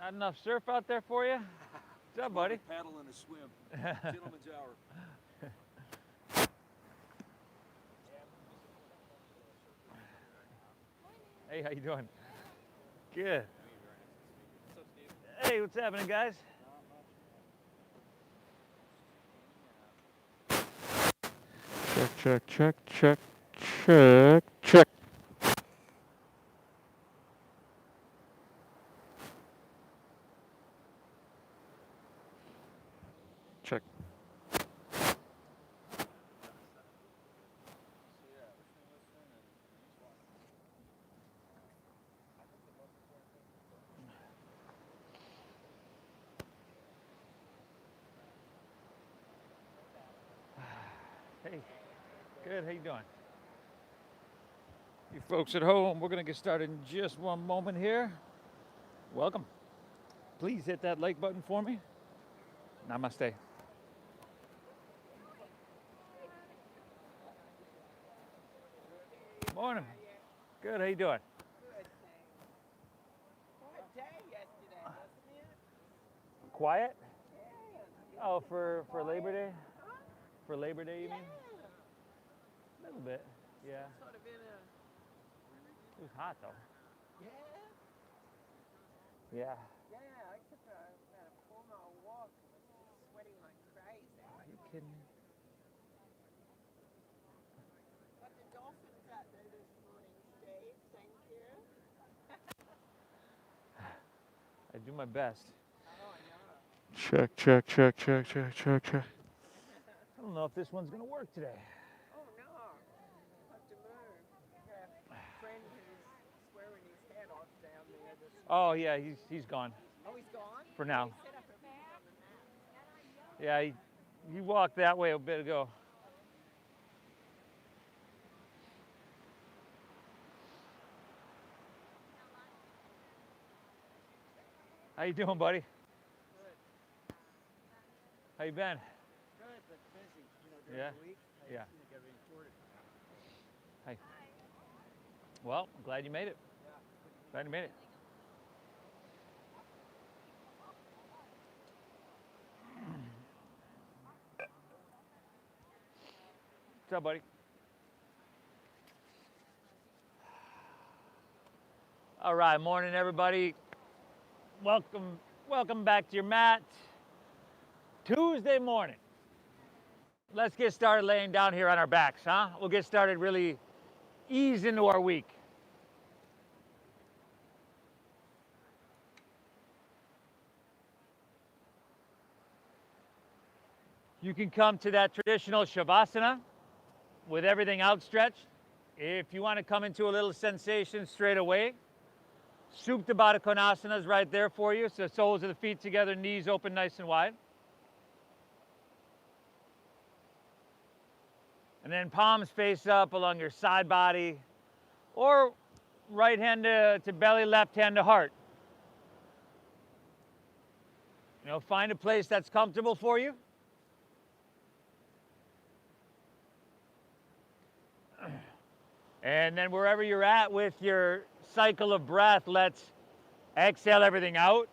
Not enough surf out there for you? What's up, buddy? Paddle and a swim. Gentleman's hour. Hey, how you doing? Good. Hey, what's happening, guys? Check, check, check, check, check, check. Check. Hey, good, how you doing? You folks at home, we're gonna get started in just one moment here. Welcome. Please hit that like button for me. Namaste. Morning. Good, how you doing? Good, thanks. What day yesterday, wasn't it? Quiet? Yeah. Oh, for Labor Day? Huh? For Labor Day, you Yeah. mean? A little bit, yeah. Sort of in a. It was hot though. Yeah. Yeah. Yeah, I took about a 4-mile walk and was sweating like crazy. Are you kidding me? Got the dolphins out there this morning, Steve. Thank you. I do my best. Oh, I know. Check, check, check, check, check, check, check. I don't know if this one's gonna work today. Oh, no. Have to move. Got a friend who's swearing his head off down there this morning. Oh yeah, he's gone Oh, he's gone? for now. He set up everything on the map. Yeah, he walked that way a bit ago. How you doing, buddy? Good. How you been? Good, but busy. You know, during Yeah? the week, I Yeah. just need to get everything sorted. Hi. Well, I'm glad you made it. Yeah. Glad you made it. What's up, buddy? All right, morning, everybody. Welcome back to your mat. Tuesday morning. Let's get started laying down here on our backs, huh? We'll get started really ease into our week. You can come to that traditional Shavasana with everything outstretched. If you want to come into a little sensation straight away, Supta Baddha Konasana is right there for you. So soles of the feet together, knees open nice and wide. And then palms face up along your side body, or right hand to belly, left hand to heart. You know, find a place that's comfortable for you. And then wherever you're at with your cycle of breath, let's exhale everything out.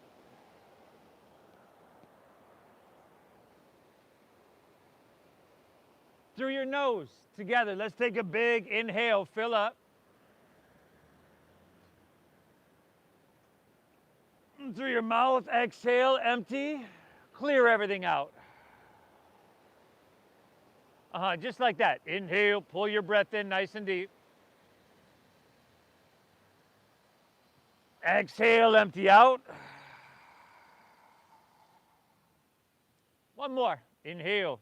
Through your nose together. Let's take a big inhale, fill up. And through your mouth, exhale, empty, clear everything out. Just like that. Inhale, pull your breath in nice and deep. Exhale, empty out. One more. Inhale.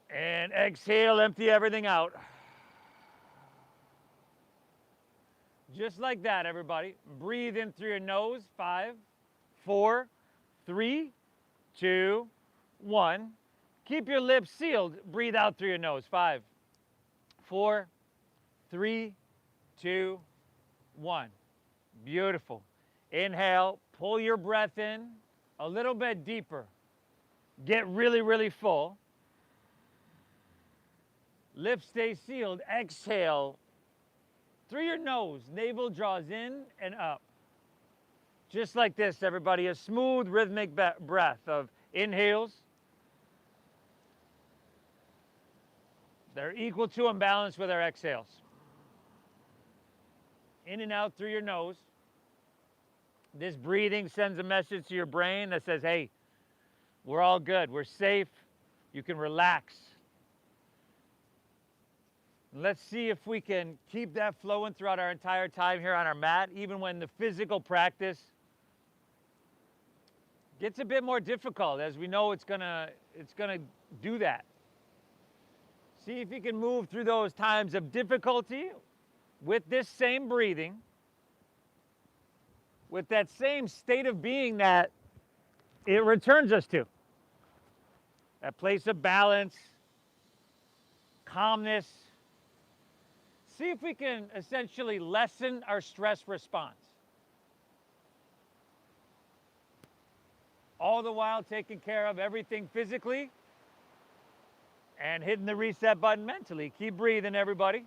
And exhale, empty everything out. Just like that, everybody. Breathe in through your nose. 5, 4, 3, 2, 1. Keep your lips sealed. Breathe out through your nose. 5, 4, 3, 2, 1. Beautiful. Inhale, pull your breath in a little bit deeper. Get really, really full. Lips stay sealed. Exhale. through your nose. Navel draws in and up. Just like this, everybody. A smooth, rhythmic breath of inhales. They're equal to and balanced with our exhales. In and out through your nose. This breathing sends a message to your brain that says, hey, we're all good. We're safe. You can relax. Let's see if we can keep that flowing throughout our entire time here on our mat, even when the physical practice gets a bit more difficult, as we know it's gonna do that. See if you can move through those times of difficulty with this same breathing, with that same state of being that it returns us to. That place of balance, calmness. See if we can essentially lessen our stress response. All the while taking care of everything physically and hitting the reset button mentally. Keep breathing, everybody.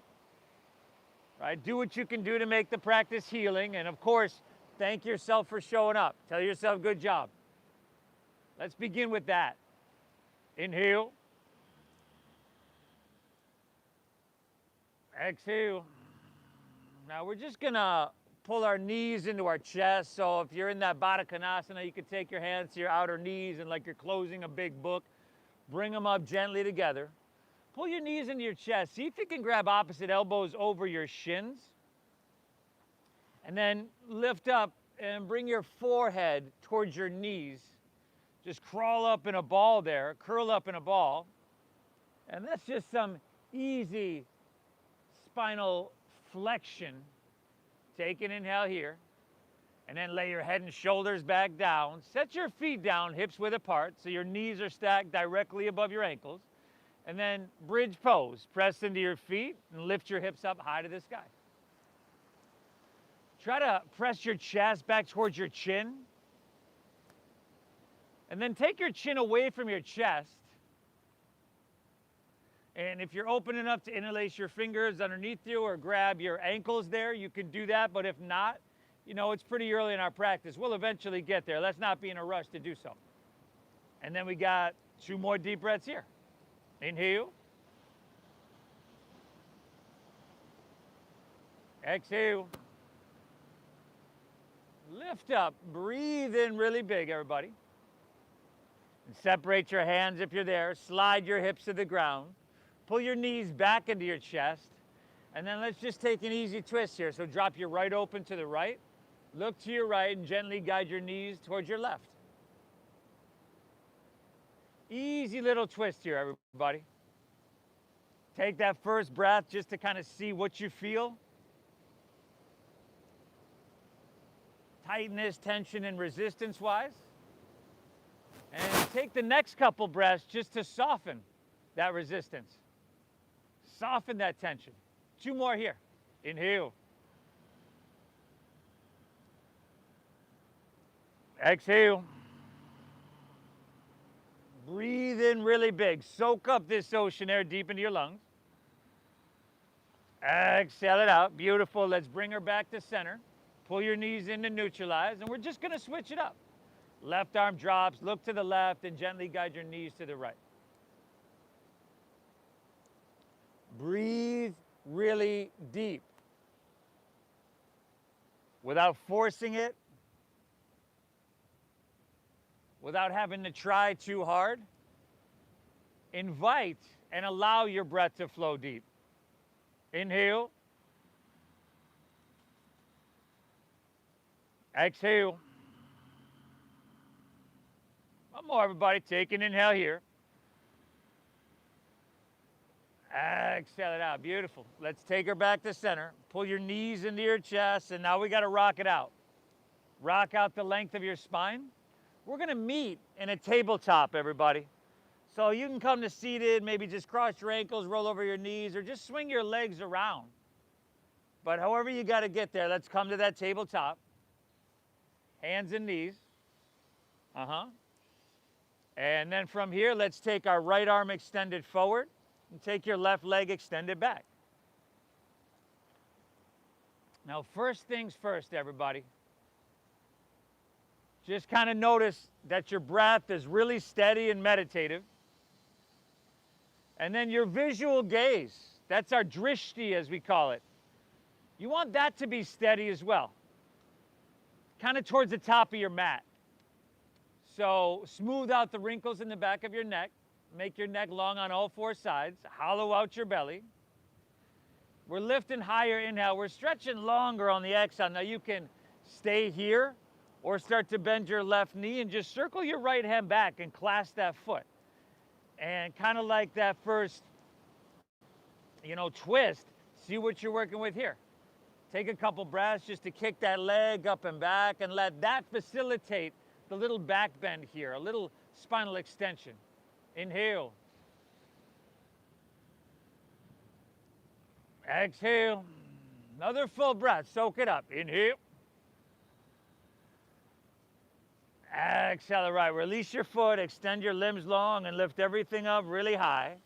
Right? Do what you can do to make the practice healing. And of course, thank yourself for showing up. Tell yourself, good job. Let's begin with that. Inhale. Exhale. Now we're just gonna pull our knees into our chest. So if you're in that Baddha Konasana, you can take your hands to your outer knees and like you're closing a big book, bring them up gently together. Pull your knees into your chest. See if you can grab opposite elbows over your shins. And then lift up and bring your forehead towards your knees. Just crawl up in a ball there, curl up in a ball. And that's just some easy spinal flexion. Take an inhale here. And then lay your head and shoulders back down. Set your feet down, hips width apart, so your knees are stacked directly above your ankles. And then bridge pose. Press into your feet and lift your hips up high to the sky. Try to press your chest back towards your chin. And then take your chin away from your chest. And if you're open enough to interlace your fingers underneath you or grab your ankles there, you can do that. But if not, you know, it's pretty early in our practice. We'll eventually get there. Let's not be in a rush to do so. And then we got 2 more deep breaths here. Inhale. Exhale. Lift up. Breathe in really big, everybody. And separate your hands if you're there. Slide your hips to the ground. Pull your knees back into your chest. And then let's just take an easy twist here. So drop your right open to the right. Look to your right and gently guide your knees towards your left. Easy little twist here, everybody. Take that first breath just to kind of see what you feel. Tightness, tension, and resistance-wise. And take the next couple breaths just to soften that resistance. Soften that tension. 2 more here. Inhale. Exhale. Breathe in really big. Soak up this ocean air deep into your lungs. Exhale it out. Beautiful. Let's bring her back to center. Pull your knees in to neutralize. And we're just going to switch it up. Left arm drops. Look to the left and gently guide your knees to the right. Breathe really deep. Without forcing it. Without having to try too hard. Invite and allow your breath to flow deep. Inhale. Exhale. One more, everybody. Take an inhale here. Exhale it out. Beautiful. Let's take her back to center. Pull your knees into your chest, and now we got to rock it out. Rock out the length of your spine. We're going to meet in a tabletop, everybody. So you can come to seated, maybe just cross your ankles, roll over your knees, or just swing your legs around. But however you got to get there, let's come to that tabletop. Hands and knees. And then from here, let's take our right arm extended forward and take your left leg extended back. Now, first things first, everybody. Just kind of notice that your breath is really steady and meditative. And then your visual gaze, that's our drishti as we call it. You want that to be steady as well, kind of towards the top of your mat. So smooth out the wrinkles in the back of your neck. Make your neck long on all four sides. Hollow out your belly. We're lifting higher, inhale. We're stretching longer on the exhale. Now you can stay here or start to bend your left knee and just circle your right hand back and clasp that foot. And kind of like that first, twist, see what you're working with here. Take a couple breaths just to kick that leg up and back and let that facilitate the little back bend here, a little spinal extension. Inhale. Exhale. Another full breath. Soak it up. Inhale. Exhale. All right. Release your foot. Extend your limbs long and lift everything up really high.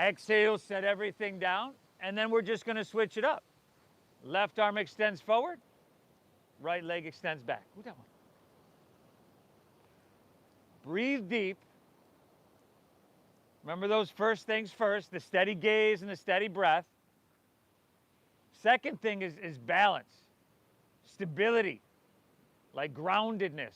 Exhale. Set everything down. And then we're just going to switch it up. Left arm extends forward. Right leg extends back. Ooh, that one. Breathe deep. Remember those first things first, the steady gaze and the steady breath. Second thing is balance, stability, like groundedness.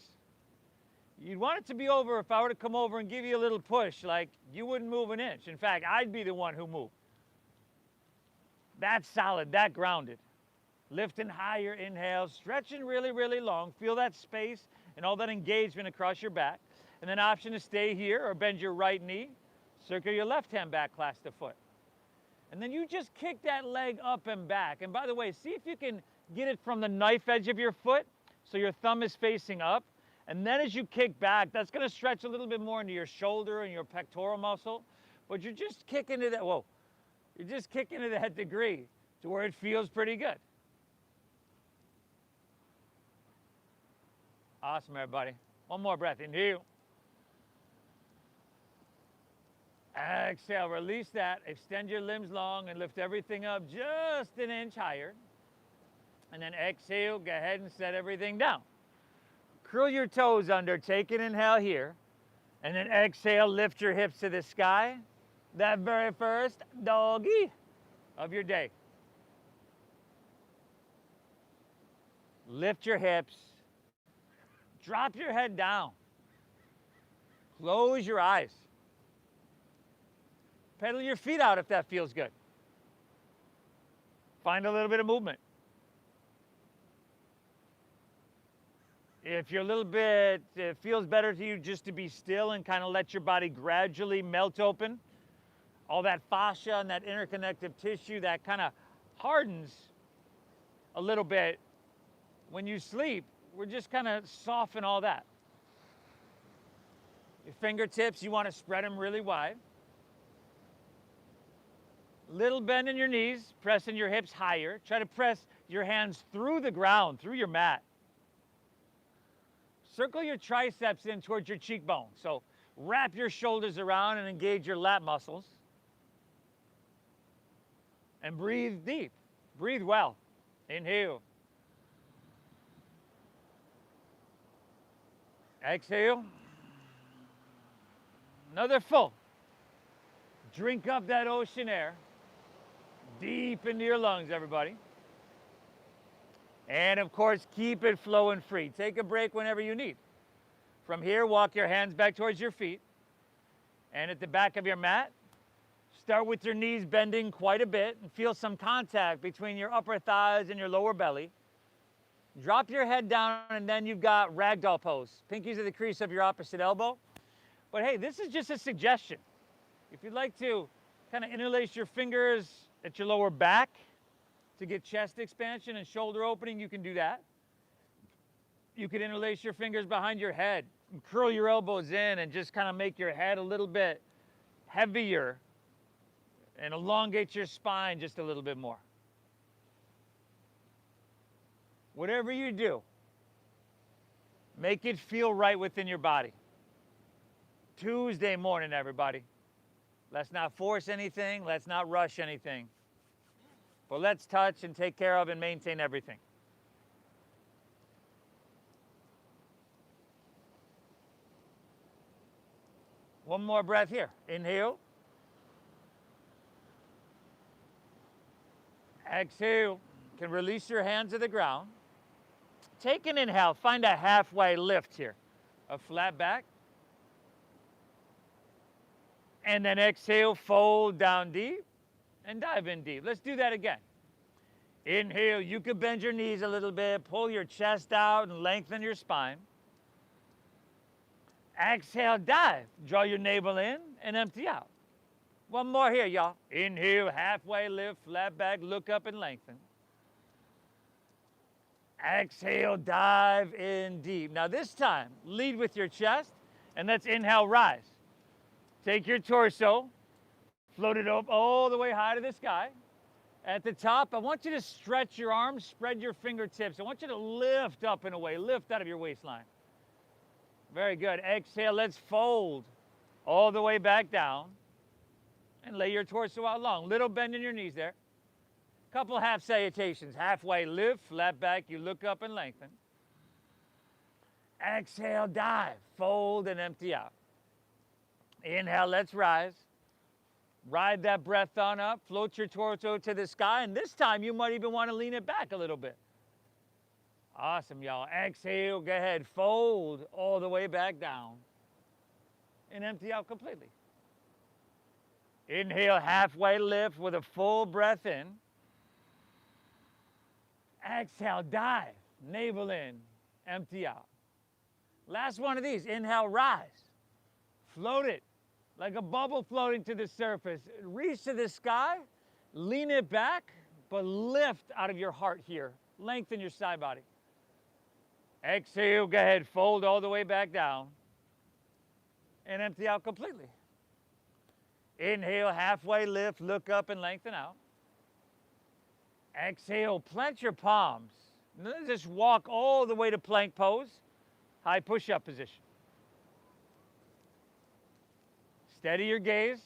You'd want it to be over if I were to come over and give you a little push, like you wouldn't move an inch. In fact, I'd be the one who moved. That's solid, that grounded. Lifting higher, inhale, stretching really, really long. Feel that space and all that engagement across your back. And then option to stay here or bend your right knee. Circle your left hand back, clasp the foot. And then you just kick that leg up and back. And by the way, see if you can get it from the knife edge of your foot so your thumb is facing up. And then as you kick back, that's going to stretch a little bit more into your shoulder and your pectoral muscle. But you're just kicking to that, you're just kicking to that degree to where it feels pretty good. Awesome, everybody. One more breath. Inhale. Exhale, release that. Extend your limbs long and lift everything up just an inch higher. And then exhale, go ahead and set everything down. Curl your toes under, take an inhale here. And then exhale, lift your hips to the sky. That very first doggy of your day. Lift your hips. Drop your head down. Close your eyes. Pedal your feet out if that feels good. Find a little bit of movement. If you're a little bit, it feels better to you just to be still and kind of let your body gradually melt open. All that fascia and that interconnective tissue that kind of hardens a little bit when you sleep. We're just kind of soften all that. Your fingertips, you want to spread them really wide. Little bend in your knees, pressing your hips higher. Try to press your hands through the ground, through your mat. Circle your triceps in towards your cheekbone. So wrap your shoulders around and engage your lat muscles. And breathe deep. Breathe well. Inhale. Exhale. Another full. Drink up that ocean air. Deep into your lungs, everybody. And of course, keep it flowing free. Take a break whenever you need. From here, walk your hands back towards your feet. And at the back of your mat, start with your knees bending quite a bit and feel some contact between your upper thighs and your lower belly. Drop your head down and then you've got ragdoll pose. Pinkies at the crease of your opposite elbow. But hey, this is just a suggestion. If you'd like to kind of interlace your fingers at your lower back to get chest expansion and shoulder opening, you can do that. You can interlace your fingers behind your head and curl your elbows in and just kind of make your head a little bit heavier and elongate your spine just a little bit more. Whatever you do, make it feel right within your body. Tuesday morning, everybody. Let's not force anything. Let's not rush anything. But let's touch and take care of and maintain everything. One more breath here. Inhale. Exhale. You can release your hands to the ground. Take an inhale. Find a halfway lift here. A flat back. And then exhale, fold down deep and dive in deep. Let's do that again. Inhale, you could bend your knees a little bit, pull your chest out and lengthen your spine. Exhale, dive. Draw your navel in and empty out. One more here, y'all. Inhale, halfway lift, flat back, look up and lengthen. Exhale, dive in deep. Now this time, lead with your chest, and let's inhale, rise. Take your torso, float it up all the way high to the sky. At the top, I want you to stretch your arms, spread your fingertips. I want you to lift up and away, lift out of your waistline. Very good. Exhale, let's fold all the way back down and lay your torso out long. Little bend in your knees there. Couple half salutations. Halfway lift, flat back, you look up and lengthen. Exhale, dive, fold and empty out. Inhale, let's rise. Ride that breath on up, float your torso to the sky, and this time you might even want to lean it back a little bit. Awesome, y'all. Exhale, go ahead, fold all the way back down and empty out completely. Inhale, halfway lift with a full breath in. Exhale, dive, navel in, empty out. Last one of these. Inhale, rise. Float it like a bubble floating to the surface. Reach to the sky, lean it back, but lift out of your heart here. Lengthen your side body. Exhale, go ahead, fold all the way back down and empty out completely. Inhale, halfway lift, look up and lengthen out. Exhale, plant your palms. Just walk all the way to plank pose, high push-up position. Steady your gaze,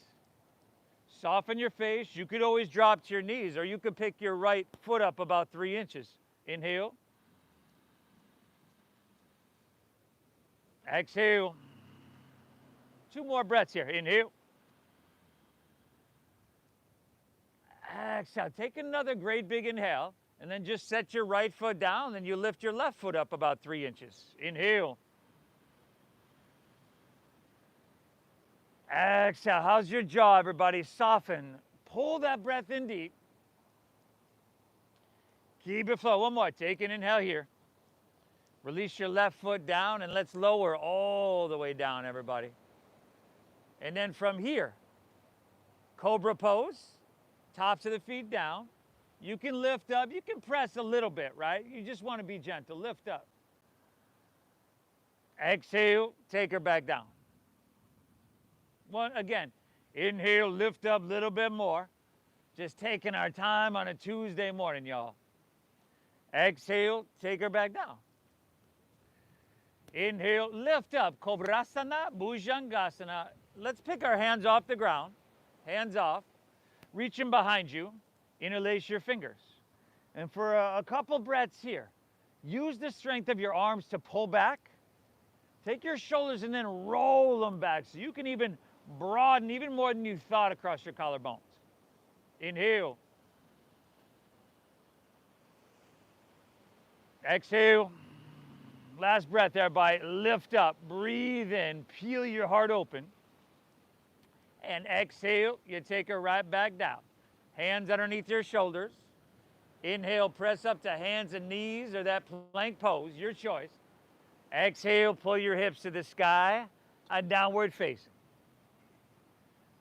soften your face. You could always drop to your knees, or you could pick your right foot up about 3 inches. Inhale. Exhale. 2 more breaths here. Inhale. Exhale. Take another great big inhale, and then just set your right foot down, and you lift your left foot up about 3 inches. Inhale. Exhale. How's your jaw, everybody? Soften. Pull that breath in deep. Keep it flow. One more. Take an inhale here. Release your left foot down, and let's lower all the way down, everybody. And then from here, cobra pose, tops of the feet down. You can lift up. You can press a little bit, right? You just want to be gentle. Lift up. Exhale. Take her back down. One again. Inhale. Lift up a little bit more. Just taking our time on a Tuesday morning, y'all. Exhale. Take her back down. Inhale, lift up, Kobrasana, Bhujangasana. Let's pick our hands off the ground, hands off, reach them behind you, interlace your fingers. And for a couple breaths here, use the strength of your arms to pull back. Take your shoulders and then roll them back so you can even broaden even more than you thought across your collarbones. Inhale. Exhale. Last breath, everybody. Lift up, breathe in, peel your heart open. And exhale, you take her right back down. Hands underneath your shoulders. Inhale, press up to hands and knees or that plank pose, your choice. Exhale, pull your hips to the sky, a downward facing.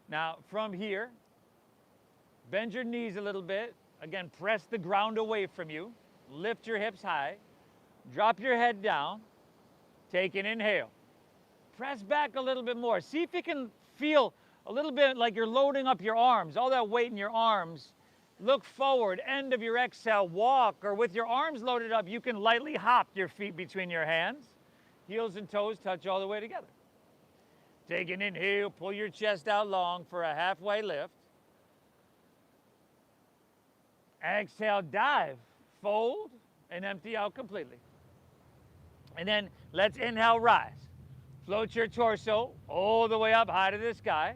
Now, from here, bend your knees a little bit. Again, press the ground away from you. Lift your hips high. Drop your head down. Take an inhale. Press back a little bit more. See if you can feel a little bit like you're loading up your arms, all that weight in your arms. Look forward, end of your exhale, walk, or with your arms loaded up, you can lightly hop your feet between your hands. Heels and toes touch all the way together. Take an inhale, pull your chest out long for a halfway lift. Exhale, dive, fold, and empty out completely. And then let's inhale, rise. Float your torso all the way up high to the sky.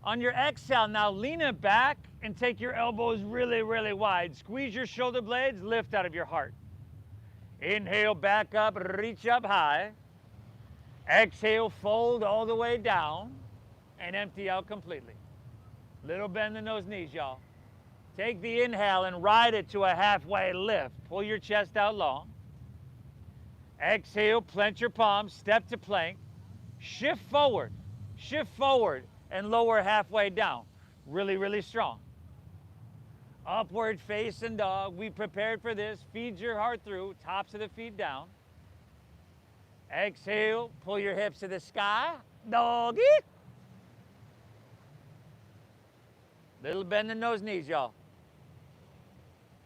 On your exhale, now lean it back and take your elbows really, really wide. Squeeze your shoulder blades, lift out of your heart. Inhale, back up, reach up high. Exhale, fold all the way down and empty out completely. Little bend in those knees, y'all. Take the inhale and ride it to a halfway lift. Pull your chest out long. Exhale, plant your palms, step to plank. Shift forward, and lower halfway down. Really, really strong. Upward facing dog. We prepared for this. Feed your heart through, tops of the feet down. Exhale, pull your hips to the sky. Doggy. Little bend in those knees, y'all.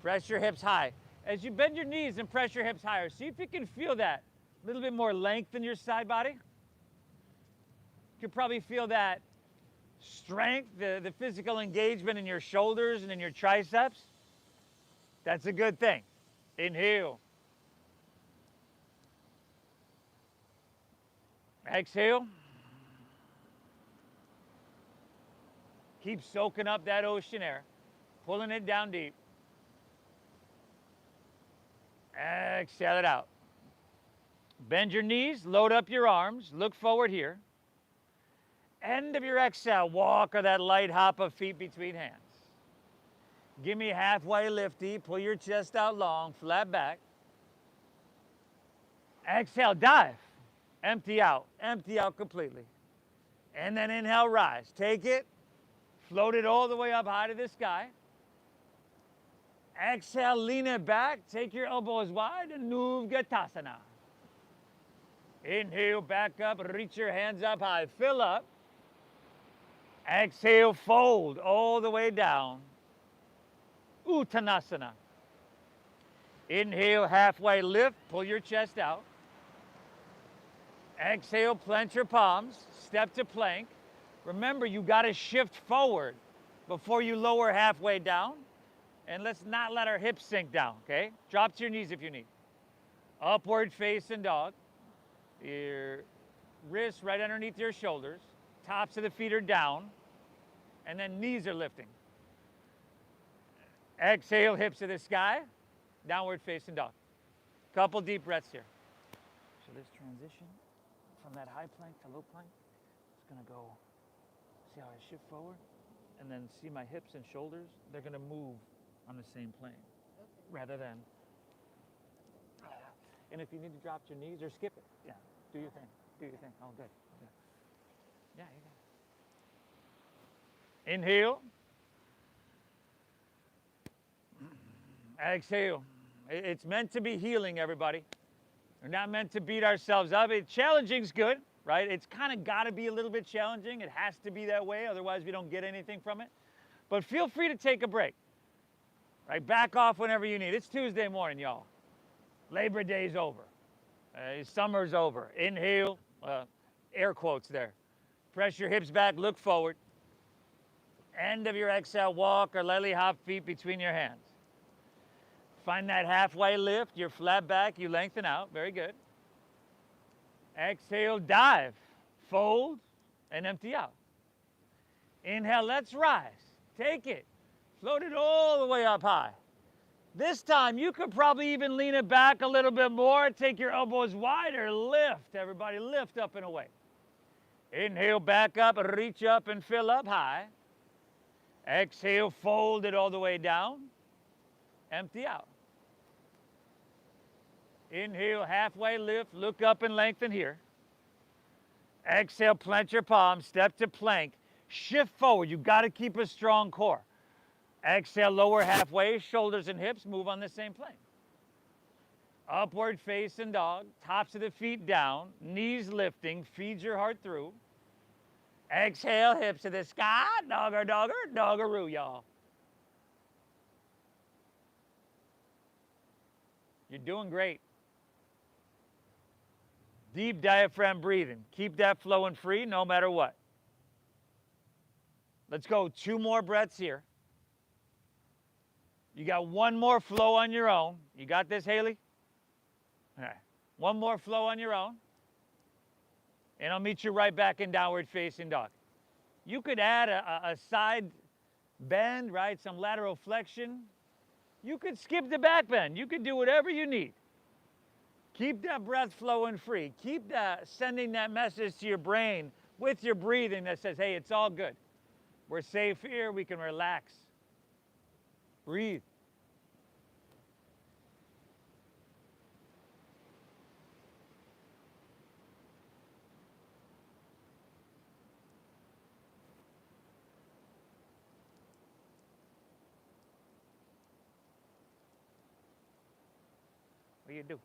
Press your hips high. As you bend your knees and press your hips higher, see if you can feel that. A little bit more length in your side body. You can probably feel that strength, the physical engagement in your shoulders and in your triceps. That's a good thing. Inhale. Exhale. Keep soaking up that ocean air, pulling it down deep. Exhale it out. Bend your knees, load up your arms, look forward here. End of your exhale, walk or that light hop of feet between hands. Give me halfway lifty, pull your chest out long, flat back. Exhale, dive. Empty out completely. And then inhale, rise. Take it, float it all the way up high to the sky. Exhale, lean it back, take your elbows wide and Nuvgatasana. Inhale, back up, reach your hands up high, fill up. Exhale, fold all the way down. Uttanasana. Inhale, halfway lift, pull your chest out. Exhale, plant your palms, step to plank. Remember, you got to shift forward before you lower halfway down. And let's not let our hips sink down, okay? Drop to your knees if you need. Upward facing dog. Your wrists right underneath your shoulders. Tops of the feet are down. And then knees are lifting. Exhale, hips to the sky. Downward facing dog. Couple deep breaths here. So this transition from that high plank to low plank is going to go, see how I shift forward? And then see my hips and shoulders, they're going to move on the same plane rather than, and if you need to drop your knees or skip it, yeah, do your thing, all good. Yeah, you got it. Inhale. Exhale. It's meant to be healing, everybody. We're not meant to beat ourselves up. Challenging's good, right? It's kind of got to be a little bit challenging. It has to be that way, otherwise we don't get anything from it. But feel free to take a break. Right, back off whenever you need. It's Tuesday morning, y'all. Labor Day's over. Summer's over. Inhale, air quotes there. Press your hips back, look forward. End of your exhale, walk or lightly hop feet between your hands. Find that halfway lift, you're flat back, you lengthen out, very good. Exhale, dive, fold, and empty out. Inhale, let's rise. Take it. Float it all the way up high. This time, you could probably even lean it back a little bit more. Take your elbows wider. Lift. Everybody lift up and away. Inhale, back up, reach up and fill up high. Exhale, fold it all the way down. Empty out. Inhale, halfway lift. Look up and lengthen here. Exhale, plant your palms. Step to plank. Shift forward. You've got to keep a strong core. Exhale, lower halfway, shoulders and hips move on the same plane. Upward facing dog, tops of the feet down, knees lifting, feed your heart through. Exhale, hips to the sky, dogger, dogger, doggeroo, y'all. You're doing great. Deep diaphragm breathing. Keep that flowing free no matter what. Let's go 2 more breaths here. You got one more flow on your own. You got this, Haley? All right. One more flow on your own. And I'll meet you right back in downward facing dog. You could add a side bend, right? Some lateral flexion. You could skip the back bend. You could do whatever you need. Keep that breath flowing free. Keep sending that message to your brain with your breathing that says, hey, it's all good. We're safe here. We can relax. Breathe. What do you do?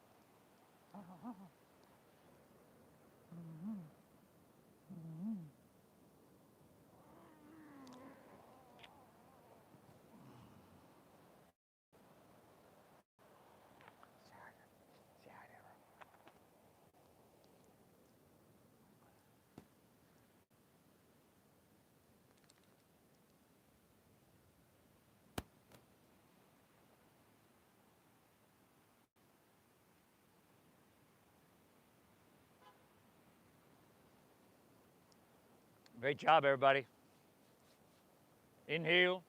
Great job, everybody. Inhale.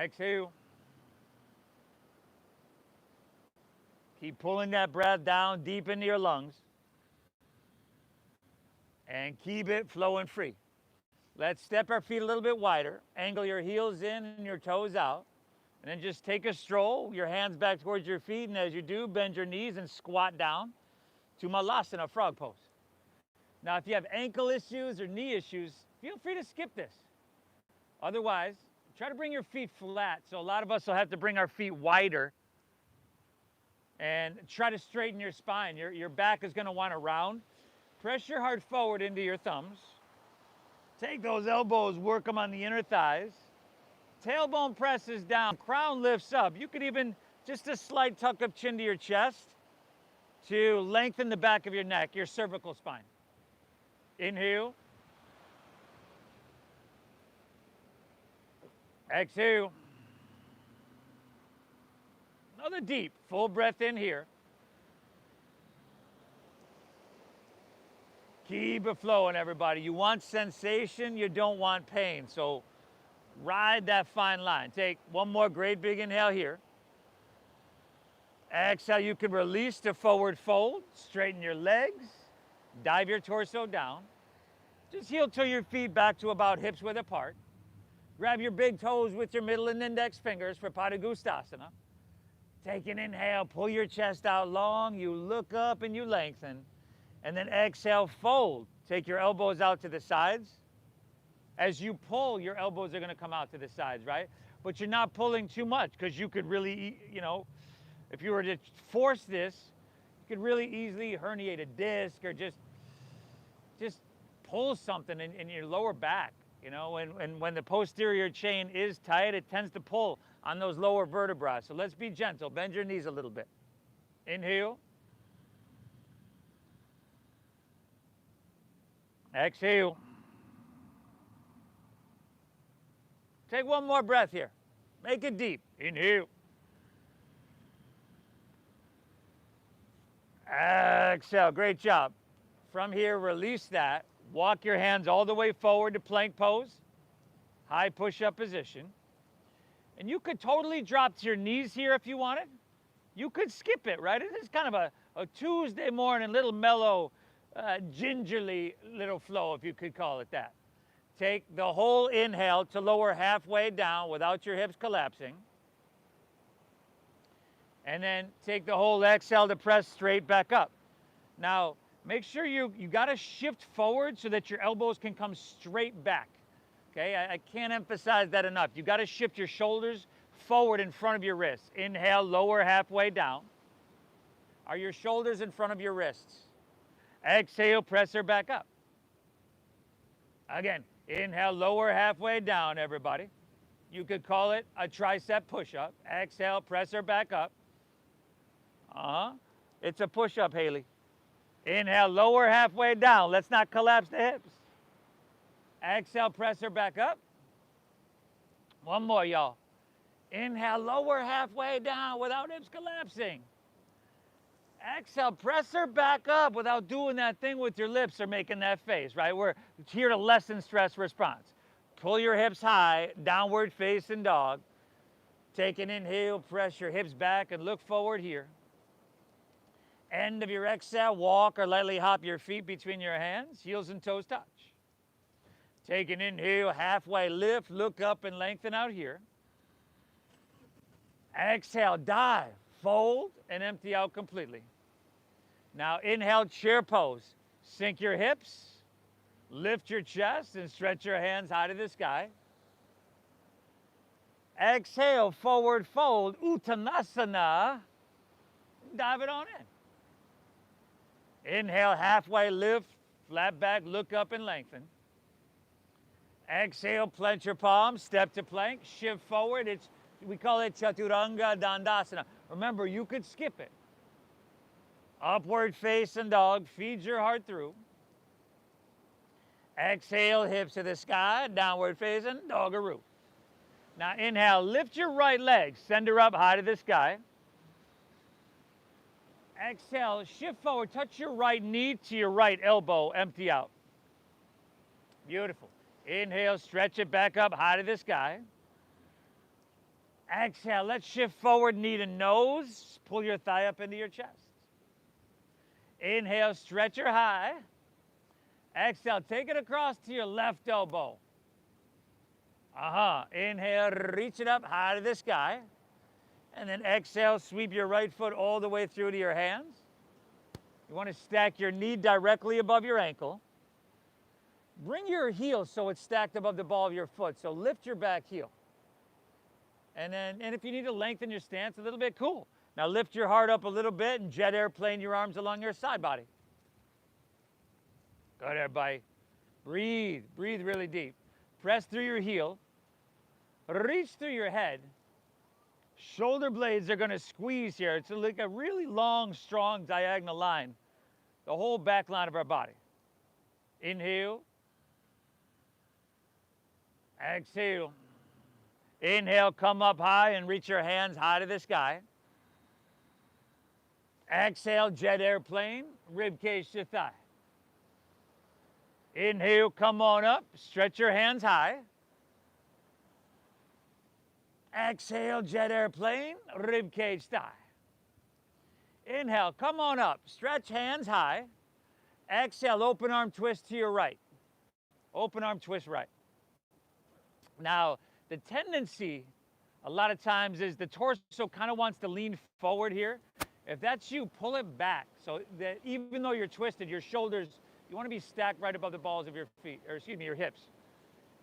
Exhale. Keep pulling that breath down deep into your lungs. And keep it flowing free. Let's step our feet a little bit wider. Angle your heels in and your toes out. And then just take a stroll, your hands back towards your feet. And as you do, bend your knees and squat down to Malasana, frog pose. Now, if you have ankle issues or knee issues, feel free to skip this. Otherwise, try to bring your feet flat. So a lot of us will have to bring our feet wider and try to straighten your spine. Your back is going to want to round. Press your heart forward into your thumbs. Take those elbows, work them on the inner thighs. Tailbone presses down, crown lifts up. You could even just a slight tuck of chin to your chest to lengthen the back of your neck, your cervical spine. Inhale. Exhale. Another deep, full breath in here. Keep it flowing, everybody. You want sensation, you don't want pain. So ride that fine line. Take one more great big inhale here. Exhale, you can release to forward fold. Straighten your legs. Dive your torso down. Just heel to your feet back to about hips width apart. Grab your big toes with your middle and index fingers for Padangusthasana. Take an inhale, pull your chest out long. You look up and you lengthen. And then exhale, fold. Take your elbows out to the sides. As you pull, your elbows are going to come out to the sides, right? But you're not pulling too much because you could really, if you were to force this, you could really easily herniate a disc or just pull something in your lower back. And when the posterior chain is tight, it tends to pull on those lower vertebrae. So let's be gentle. Bend your knees a little bit. Inhale. Exhale. Take one more breath here. Make it deep. Inhale. Exhale. Great job. From here, release that. Walk your hands all the way forward to plank pose. High push-up position. And you could totally drop to your knees here if you wanted. You could skip it, right? It is kind of a Tuesday morning, little mellow, gingerly little flow, if you could call it that. Take the whole inhale to lower halfway down without your hips collapsing. And then take the whole exhale to press straight back up. Now, make sure you got to shift forward so that your elbows can come straight back. Okay, I can't emphasize that enough. You got to shift your shoulders forward in front of your wrists. Inhale, lower halfway down. Are your shoulders in front of your wrists? Exhale, press her back up. Again, inhale, lower halfway down, everybody. You could call it a tricep push-up. Exhale, press her back up. It's a push-up, Haley. Inhale, lower halfway down. Let's not collapse the hips. Exhale, press her back up. One more, y'all. Inhale, lower halfway down without hips collapsing. Exhale, press her back up without doing that thing with your lips or making that face, right? We're here to lessen stress response. Pull your hips high, downward facing dog. Take an inhale, press your hips back and look forward here. End of your exhale, walk or lightly hop your feet between your hands, heels and toes touch. Take an inhale, halfway lift, look up and lengthen out here. Exhale, dive, fold, and empty out completely. Now inhale, chair pose. Sink your hips, lift your chest, and stretch your hands high to the sky. Exhale, forward fold, Uttanasana. Dive it on in. Inhale, halfway lift, flat back, look up and lengthen. Exhale, plant your palms, step to plank, shift forward. We call it Chaturanga Dandasana. Remember, you could skip it. Upward facing dog, feed your heart through. Exhale, hips to the sky, downward facing, doggaroo. Now inhale, lift your right leg, send her up high to the sky. Exhale, shift forward, touch your right knee to your right elbow, empty out. Beautiful. Inhale, stretch it back up high to the sky. Exhale, let's shift forward, knee to nose, pull your thigh up into your chest. Inhale, stretch her high. Exhale, take it across to your left elbow. Inhale, reach it up high to the sky. And then exhale, sweep your right foot all the way through to your hands. You want to stack your knee directly above your ankle. Bring your heel so it's stacked above the ball of your foot. So lift your back heel. And if you need to lengthen your stance a little bit, cool. Now lift your heart up a little bit and jet airplane your arms along your side body. Good, everybody. Breathe really deep. Press through your heel. Reach through your head. Shoulder blades are going to squeeze here. It's like a really long, strong diagonal line. The whole back line of our body. Inhale. Exhale. Inhale, come up high and reach your hands high to the sky. Exhale, jet airplane, rib cage to thigh. Inhale, come on up, stretch your hands high. Exhale, jet airplane, rib cage thigh. Inhale, come on up, stretch hands high. Exhale, open arm twist to your right. Open arm twist right. Now, the tendency a lot of times is the torso kind of wants to lean forward here. If that's you, pull it back. So that even though you're twisted, your shoulders, you want to be stacked right above the balls of your feet, or excuse me, your hips.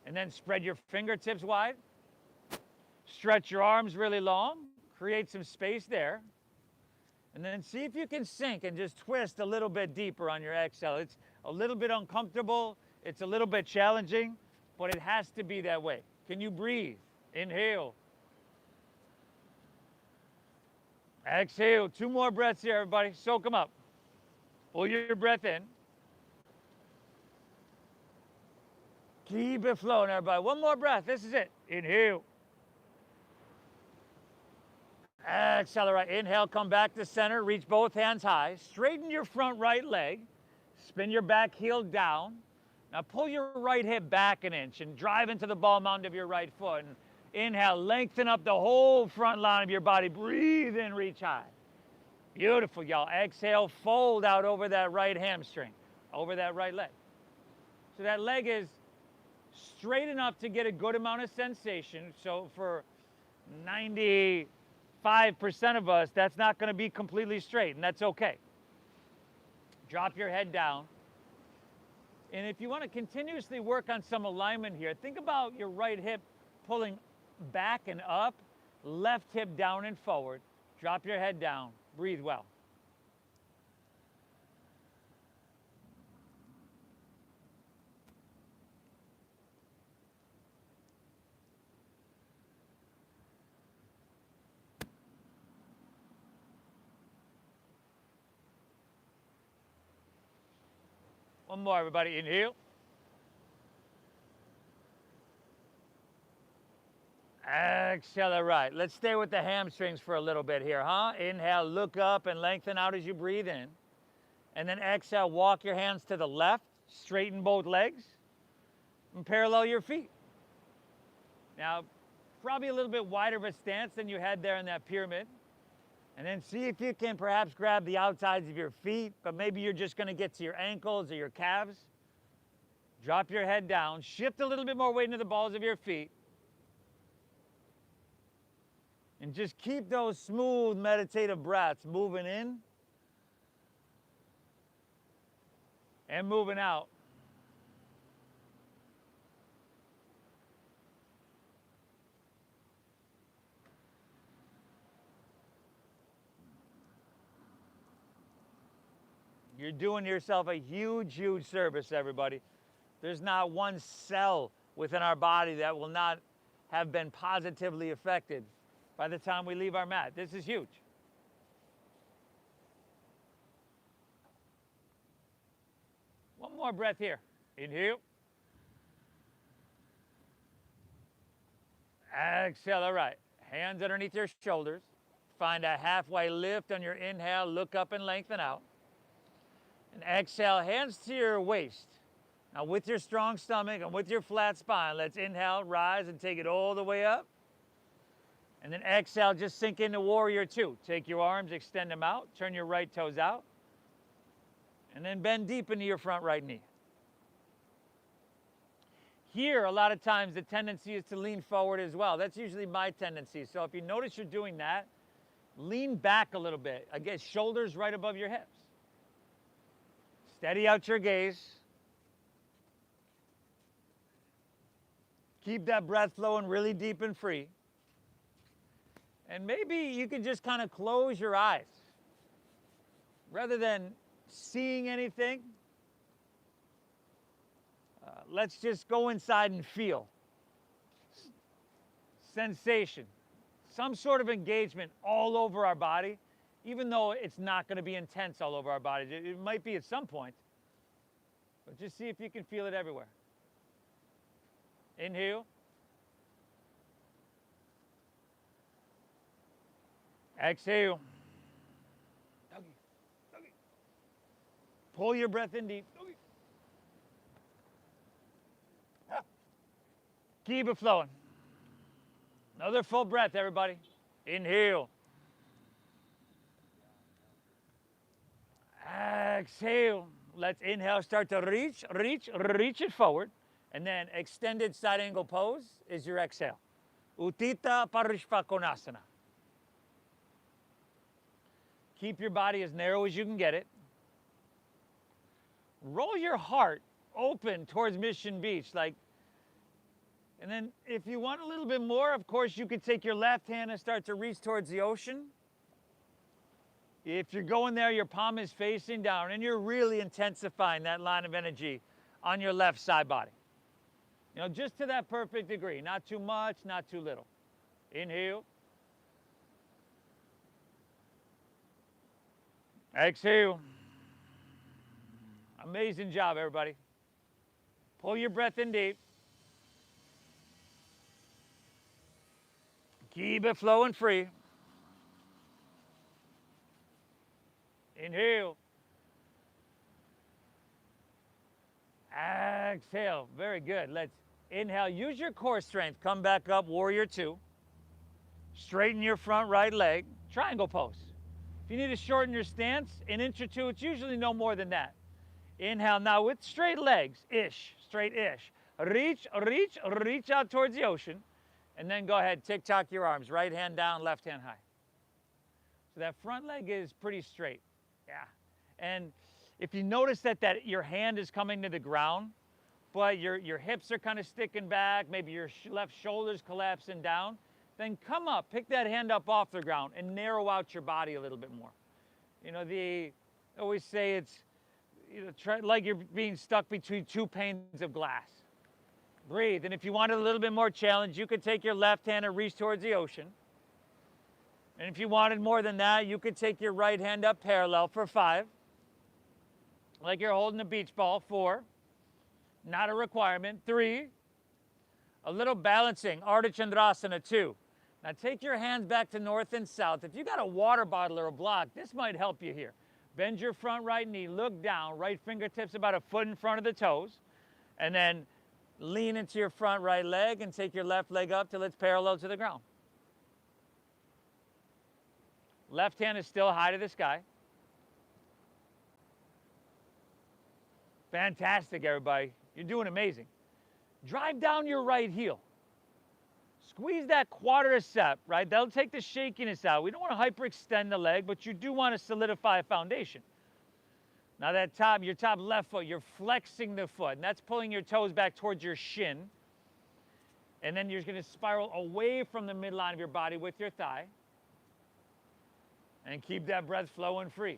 And then spread your fingertips wide. Stretch your arms really long. Create some space there. And then see if you can sink and just twist a little bit deeper on your exhale. It's a little bit uncomfortable. It's a little bit challenging, but it has to be that way. Can you breathe? Inhale. Exhale. 2 more breaths here, everybody. Soak them up. Pull your breath in. Keep it flowing, everybody. 1 more breath. This is it. Inhale. Accelerate. Inhale, come back to center. Reach both hands high. Straighten your front right leg. Spin your back heel down. Now pull your right hip back an inch and drive into the ball mound of your right foot. And inhale, lengthen up the whole front line of your body. Breathe in, reach high. Beautiful, y'all. Exhale, fold out over that right hamstring, over that right leg. So that leg is straight enough to get a good amount of sensation. So for 95% of us, that's not going to be completely straight, and that's okay. Drop your head down. And if you want to continuously work on some alignment here, think about your right hip pulling back and up, left hip down and forward. Drop your head down. Breathe well. One more, everybody. Inhale. Exhale to right. Let's stay with the hamstrings for a little bit here, huh? Inhale, look up and lengthen out as you breathe in. And then exhale, walk your hands to the left, straighten both legs, and parallel your feet. Now, probably a little bit wider of a stance than you had there in that pyramid. And then see if you can perhaps grab the outsides of your feet, but maybe you're just going to get to your ankles or your calves. Drop your head down, shift a little bit more weight into the balls of your feet. And just keep those smooth meditative breaths moving in and moving out. You're doing yourself a huge, huge service, everybody. There's not one cell within our body that will not have been positively affected by the time we leave our mat. This is huge. One more breath here. Inhale. Exhale, all right. Hands underneath your shoulders. Find a halfway lift on your inhale. Look up and lengthen out. And exhale, hands to your waist. Now with your strong stomach and with your flat spine, let's inhale, rise and take it all the way up. And then exhale, just sink into warrior two. Take your arms, extend them out, turn your right toes out. And then bend deep into your front right knee. Here, a lot of times the tendency is to lean forward as well. That's usually my tendency. So if you notice you're doing that, lean back a little bit. Again, shoulders right above your hips. Steady out your gaze. Keep that breath flowing really deep and free. And maybe you can just kind of close your eyes. Rather than seeing anything, let's just go inside and feel. Sensation. Some sort of engagement all over our body. Even though it's not going to be intense all over our bodies. It might be at some point. But just see if you can feel it everywhere. Inhale. Exhale. Doggy. Doggy. Pull your breath in deep. Doggy. Keep it flowing. Another full breath, everybody. Inhale. Exhale. Let's inhale, start to reach it forward. And then extended side angle pose is your exhale. Utthita Parishvakonasana. Keep your body as narrow as you can get it. Roll your heart open towards Mission Beach. And then if you want a little bit more, of course, you could take your left hand and start to reach towards the ocean. If you're going there, your palm is facing down, and you're really intensifying that line of energy on your left side body. You know, just to that perfect degree. Not too much, not too little. Inhale. Exhale. Amazing job, everybody. Pull your breath in deep. Keep it flowing free. Inhale. Exhale. Very good. Let's inhale. Use your core strength. Come back up, warrior two. Straighten your front right leg. Triangle pose. If you need to shorten your stance, an inch or two, it's usually no more than that. Inhale now with straight legs. Straight-ish. Reach out towards the ocean. And then go ahead, tick-tock your arms. Right hand down, left hand high. So that front leg is pretty straight. Yeah. And if you notice that your hand is coming to the ground, but your hips are kind of sticking back, maybe your left shoulder's collapsing down, then come up, pick that hand up off the ground and narrow out your body a little bit more. You know, I always say it's like you're being stuck between two panes of glass. Breathe. And if you wanted a little bit more challenge, you could take your left hand and reach towards the ocean. And if you wanted more than that, you could take your right hand up parallel for 5. Like you're holding a beach ball. 4. Not a requirement. 3. A little balancing, Ardha Chandrasana 2. Now take your hands back to north and south. If you got a water bottle or a block, this might help you here. Bend your front right knee, look down, right fingertips about a foot in front of the toes, and then lean into your front right leg and take your left leg up till it's parallel to the ground. Left hand is still high to the sky. Fantastic, everybody. You're doing amazing. Drive down your right heel. Squeeze that quadricep, right? That'll take the shakiness out. We don't want to hyperextend the leg, but you do want to solidify a foundation. Now your top left foot, you're flexing the foot, and that's pulling your toes back towards your shin. And then you're going to spiral away from the midline of your body with your thigh. And keep that breath flowing free.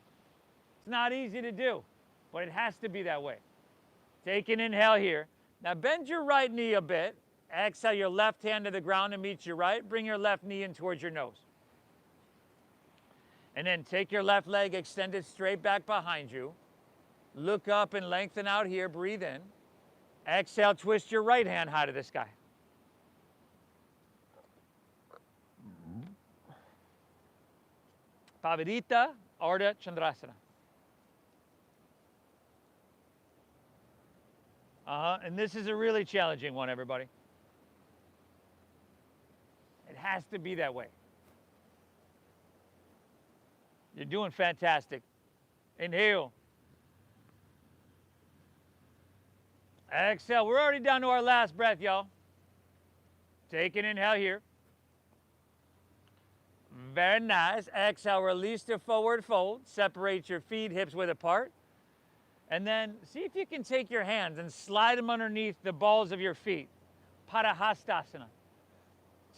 It's not easy to do, but it has to be that way. Take an inhale here. Now bend your right knee a bit. Exhale your left hand to the ground and meet your right. Bring your left knee in towards your nose. And then take your left leg, extend it straight back behind you. Look up and lengthen out here. Breathe in. Exhale, twist your right hand high to the sky. Pavidita Ardha Chandrasana. And this is a really challenging one, everybody. It has to be that way. You're doing fantastic. Inhale. Exhale. We're already down to our last breath, y'all. Take an inhale here. Very nice. Exhale, release to forward fold. Separate your feet, hips width apart. And then see if you can take your hands and slide them underneath the balls of your feet. Parahastasana.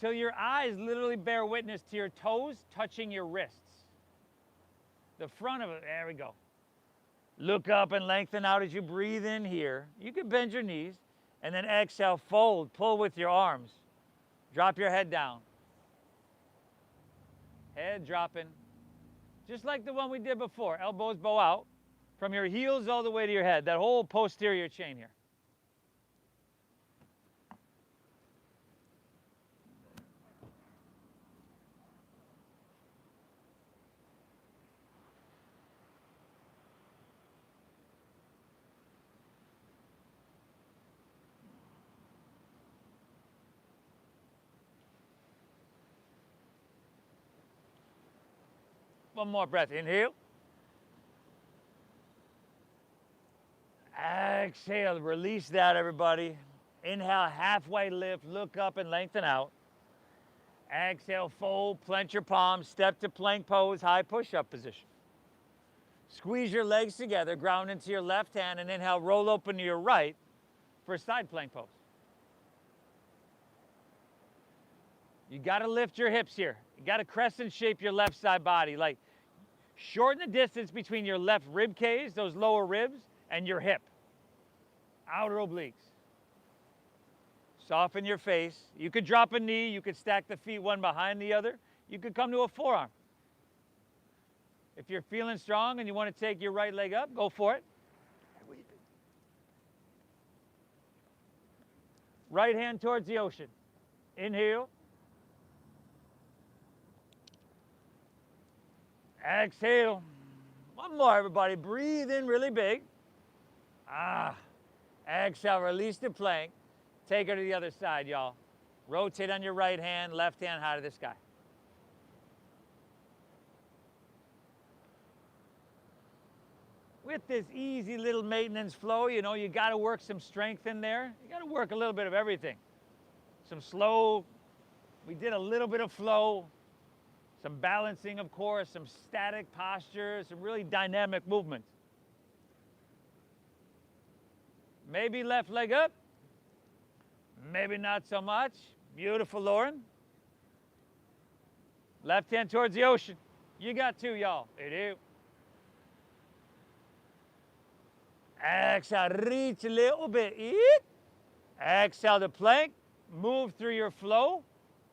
Till your eyes literally bear witness to your toes touching your wrists. The front of it, there we go. Look up and lengthen out as you breathe in here. You can bend your knees and then exhale, fold, pull with your arms. Drop your head down. Head dropping. Just like the one we did before. Elbows bow out. From your heels all the way to your head. That whole posterior chain here. One more breath. Inhale. Exhale. Release that, everybody. Inhale, halfway lift. Look up and lengthen out. Exhale, fold, plant your palms, step to plank pose, high push-up position. Squeeze your legs together, ground into your left hand, and inhale, roll open to your right for a side plank pose. You gotta lift your hips here. You gotta crescent shape your left side body. Like, shorten the distance between your left rib cage, those lower ribs, and your hip. Outer obliques. Soften your face. You could drop a knee. You could stack the feet one behind the other. You could come to a forearm. If you're feeling strong and you want to take your right leg up, go for it. Right hand towards the ocean. Inhale. Exhale. One more, everybody. Breathe in really big. Exhale, release the plank. Take her to the other side, y'all. Rotate on your right hand, left hand high to the sky. With this easy little maintenance flow, you know, you got to work some strength in there. You got to work a little bit of everything. Some slow, we did a little bit of flow, some balancing, of course, some static posture, some really dynamic movement. Maybe left leg up, maybe not so much. Beautiful, Lauren. Left hand towards the ocean. You got two, y'all. It is. Exhale, reach a little bit. Exhale the plank. Move through your flow,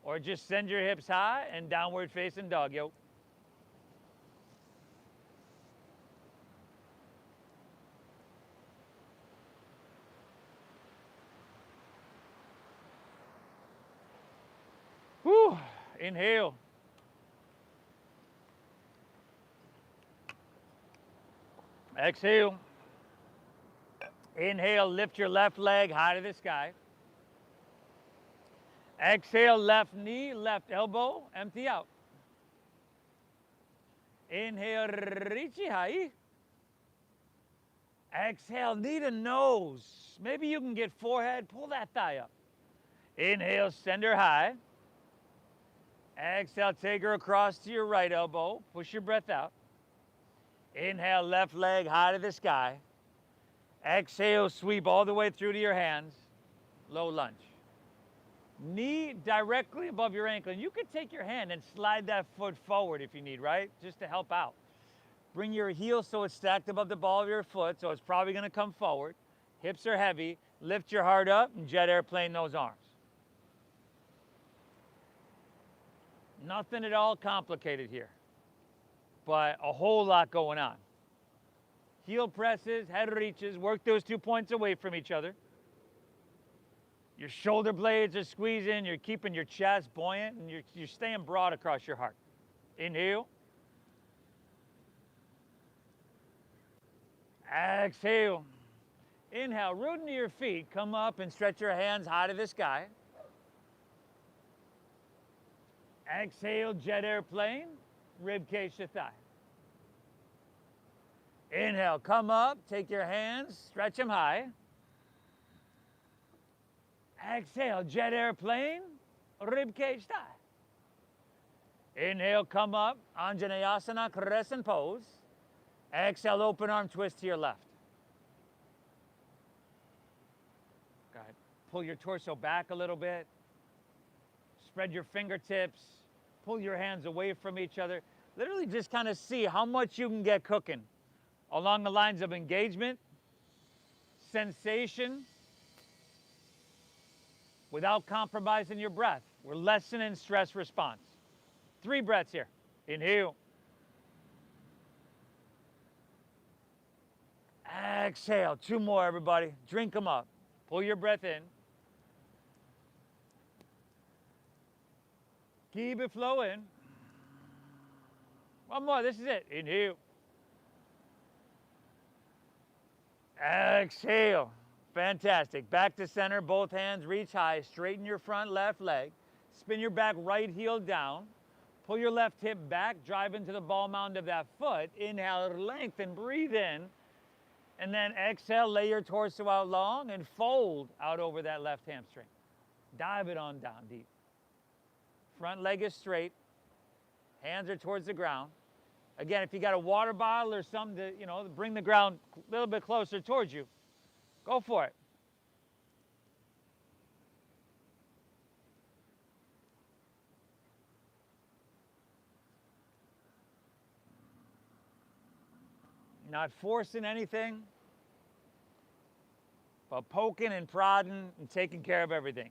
or just send your hips high and downward facing dog, yo. Whew. Inhale. Exhale. Inhale, lift your left leg high to the sky. Exhale, left knee, left elbow, empty out. Inhale, reach high. Exhale, knee to nose. Maybe you can get forehead, pull that thigh up. Inhale, send her high. Exhale, take her across to your right elbow. Push your breath out. Inhale, left leg high to the sky. Exhale, sweep all the way through to your hands. Low lunge. Knee directly above your ankle. And you can take your hand and slide that foot forward if you need, right? Just to help out. Bring your heel so it's stacked above the ball of your foot, so it's probably going to come forward. Hips are heavy. Lift your heart up and jet airplane those arms. Nothing at all complicated here, but a whole lot going on. Heel presses, head reaches, work those 2 points away from each other. Your shoulder blades are squeezing, you're keeping your chest buoyant, and you're staying broad across your heart. Inhale. Exhale. Inhale, root into your feet. Come up and stretch your hands high to the sky. Exhale, jet airplane, rib cage to thigh. Inhale, come up, take your hands, stretch them high. Exhale, jet airplane, rib cage thigh. Inhale, come up, Anjaneyasana, crescent pose. Exhale, open arm twist to your left. Go ahead. Pull your torso back a little bit. Spread your fingertips. Pull your hands away from each other. Literally just kind of see how much you can get cooking along the lines of engagement, sensation, without compromising your breath. We're lessening stress response. 3 breaths here. Inhale. Exhale. 2 more, everybody. Drink them up. Pull your breath in. Keep it flowing. 1 more. This is it. Inhale. Exhale. Fantastic. Back to center. Both hands reach high. Straighten your front left leg. Spin your back right heel down. Pull your left hip back. Drive into the ball mound of that foot. Inhale, lengthen, breathe in. And then exhale, lay your torso out long and fold out over that left hamstring. Dive it on down deep. Front leg is straight. Hands are towards the ground. Again, if you got a water bottle or something to, bring the ground a little bit closer towards you, go for it. Not forcing anything, but poking and prodding and taking care of everything.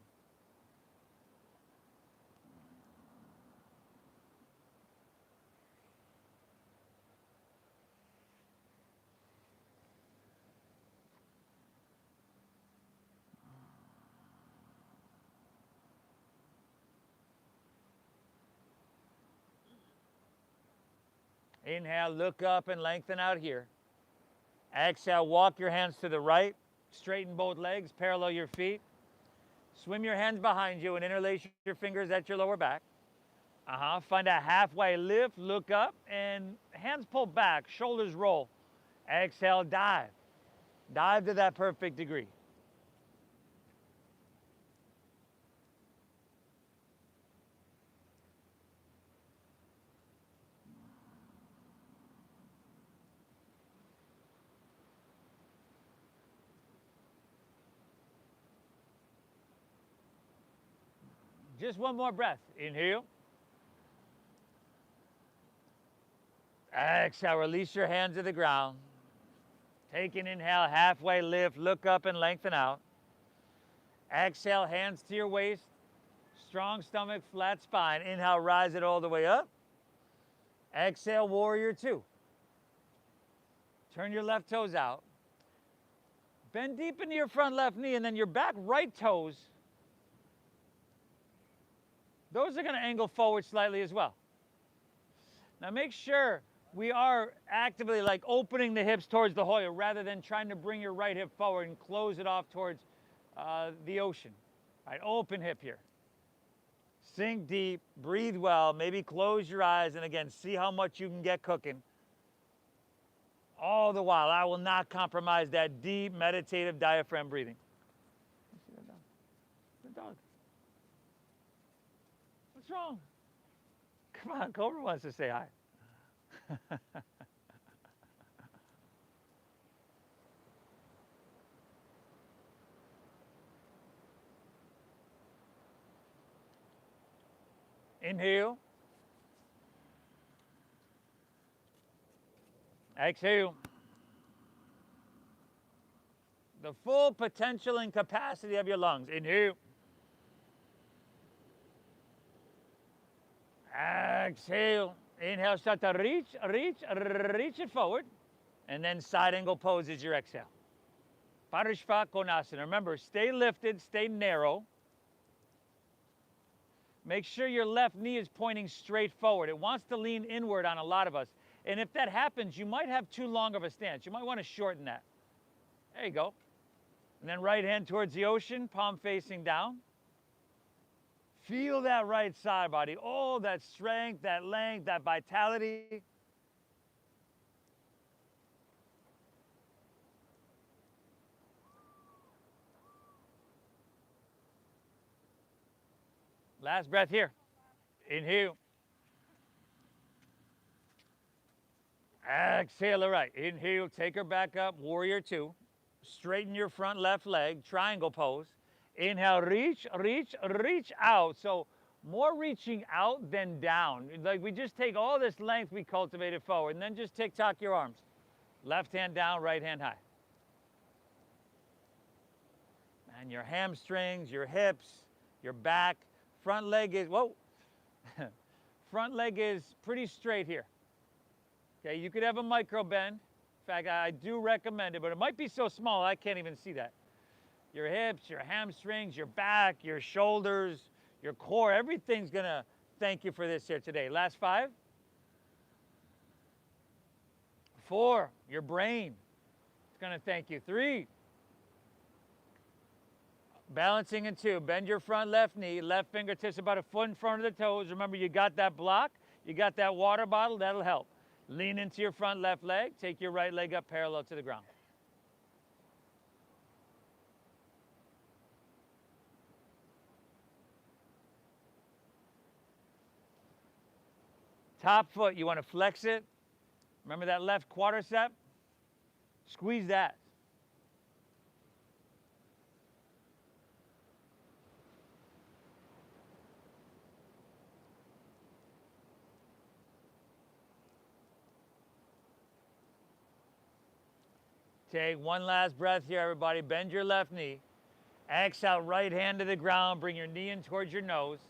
Inhale, look up and lengthen out here. Exhale, walk your hands to the right. Straighten both legs, parallel your feet. Swim your hands behind you and interlace your fingers at your lower back. Find a halfway lift, look up, and hands pull back, shoulders roll. Exhale, dive. Dive to that perfect degree. Just 1 more breath. Inhale. Exhale, release your hands to the ground. Take an inhale, halfway lift, look up and lengthen out. Exhale, hands to your waist. Strong stomach, flat spine. Inhale, rise it all the way up. Exhale, warrior 2. Turn your left toes out. Bend deep into your front left knee and then your back right toes Those are going to angle forward slightly as well. Now make sure we are actively like opening the hips towards the Hoya rather than trying to bring your right hip forward and close it off towards the ocean. All right, open hip here. Sink deep, breathe well, maybe close your eyes, and again, see how much you can get cooking. All the while, I will not compromise that deep, meditative diaphragm breathing. You see that dog? The dog. What's wrong? Come on, Cobra wants to say hi. Inhale. Exhale. The full potential and capacity of your lungs. Inhale. Exhale. Inhale, start to reach it forward. And then side angle pose is your exhale. Parishva Konasana. Remember, stay lifted, stay narrow. Make sure your left knee is pointing straight forward. It wants to lean inward on a lot of us. And if that happens, you might have too long of a stance. You might want to shorten that. There you go. And then right hand towards the ocean, palm facing down. Feel that right side body. Oh, that strength, that length, that vitality. Last breath here. Inhale. Exhale, all right. Inhale, take her back up, warrior two. Straighten your front left leg, triangle pose. Inhale, reach out. So more reaching out than down. Like we just take all this length we cultivated forward and then just tick-tock your arms. Left hand down, right hand high. And your hamstrings, your hips, your back, front leg is, whoa. Front leg is pretty straight here. Okay, you could have a micro bend. In fact, I do recommend it, but it might be so small I can't even see that. Your hips, your hamstrings, your back, your shoulders, your core, everything's gonna thank you for this here today. Last 5. 4, your brain. It's gonna thank you. 3. Balancing in 2, bend your front left knee, left fingertips about a foot in front of the toes. Remember, you got that block, you got that water bottle, that'll help. Lean into your front left leg, take your right leg up parallel to the ground. Top foot, you want to flex it. Remember that left quadricep? Squeeze that. Take one last breath here, everybody. Bend your left knee. Exhale, right hand to the ground. Bring your knee in towards your nose.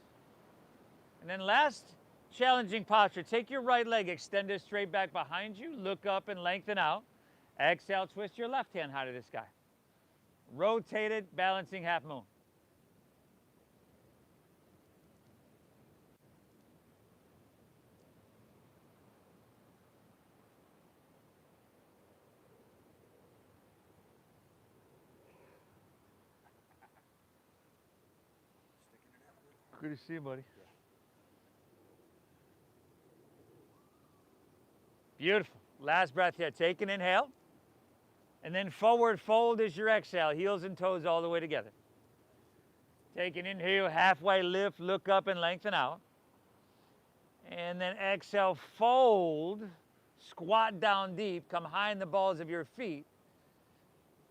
And then last challenging posture. Take your right leg, extend it straight back behind you. Look up and lengthen out. Exhale, twist your left hand high to the sky. Rotate it, balancing half moon. Good to see you, buddy. Beautiful. Last breath here. Take an inhale. And then forward fold is your exhale. Heels and toes all the way together. Take an inhale, halfway lift, look up and lengthen out. And then exhale, fold, squat down deep, come high in the balls of your feet.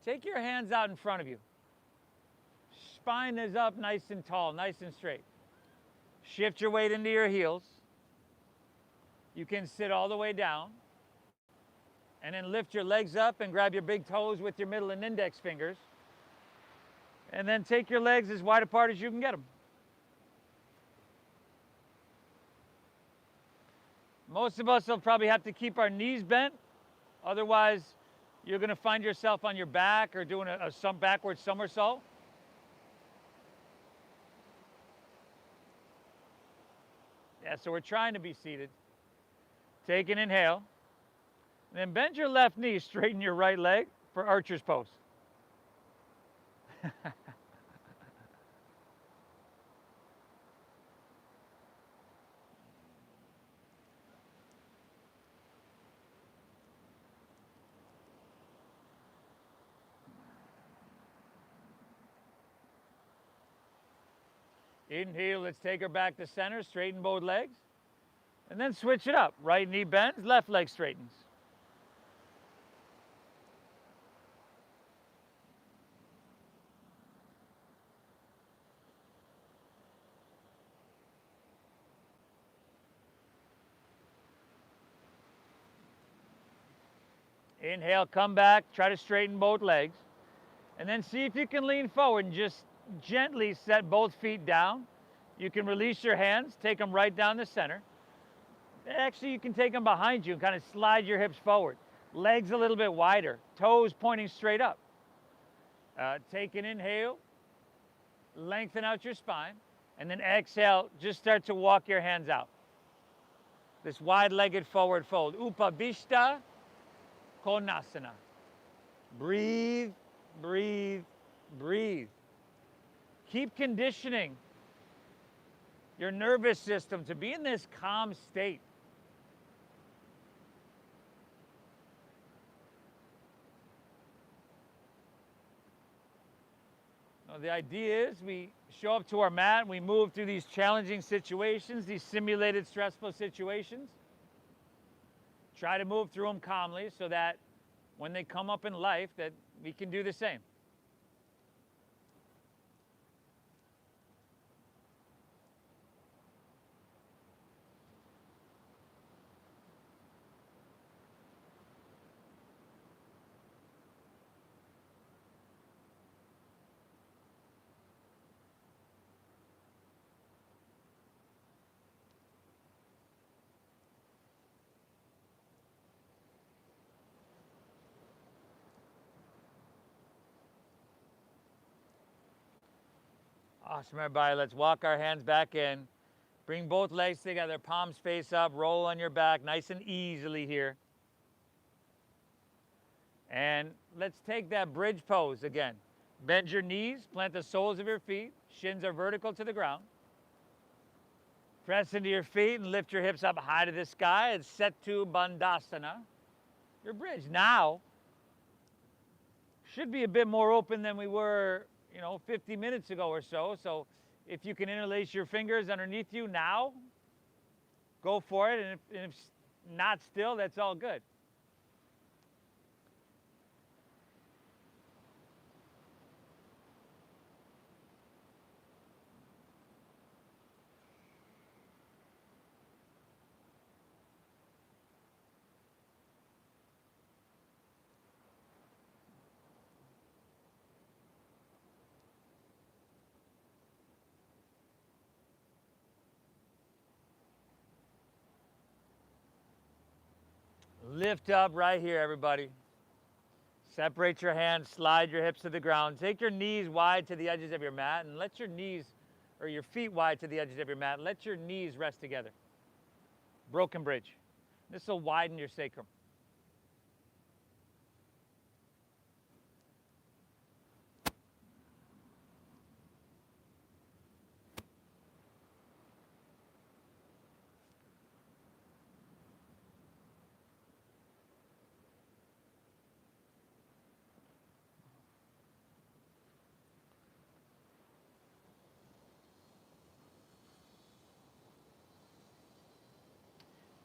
Take your hands out in front of you. Spine is up nice and tall, nice and straight. Shift your weight into your heels. You can sit all the way down. And then lift your legs up and grab your big toes with your middle and index fingers. And then take your legs as wide apart as you can get them. Most of us will probably have to keep our knees bent. Otherwise, you're going to find yourself on your back or doing a backward somersault. Yeah, so we're trying to be seated. Take an inhale. And then bend your left knee, straighten your right leg for archer's pose. Inhale, let's take her back to center, straighten both legs. And then switch it up. Right knee bends, left leg straightens. Inhale, come back, try to straighten both legs. And then see if you can lean forward and just gently set both feet down. You can release your hands, take them right down the center. Actually, you can take them behind you and kind of slide your hips forward. Legs a little bit wider, toes pointing straight up. Take an inhale, lengthen out your spine, and then exhale, just start to walk your hands out. This wide-legged forward fold, Upavishta Konasana. Breathe, breathe, breathe. Keep conditioning your nervous system to be in this calm state. Now, the idea is we show up to our mat and we move through these challenging situations, these simulated stressful situations. Try to move through them calmly so that when they come up in life that we can do the same. Awesome, everybody. Let's walk our hands back in. Bring both legs together, palms face up, roll on your back nice and easily here. And let's take that bridge pose again. Bend your knees, plant the soles of your feet, shins are vertical to the ground. Press into your feet and lift your hips up high to the sky. It's Setu Bandhasana, your bridge. Now, should be a bit more open than we were 50 minutes ago or so. So if you can interlace your fingers underneath you now, go for it. And if not still, that's all good. Lift up right here, everybody. Separate your hands, slide your hips to the ground. Take your knees wide to the edges of your mat and let your knees, or your feet wide to the edges of your mat. Let your knees rest together. Broken bridge. This will widen your sacrum.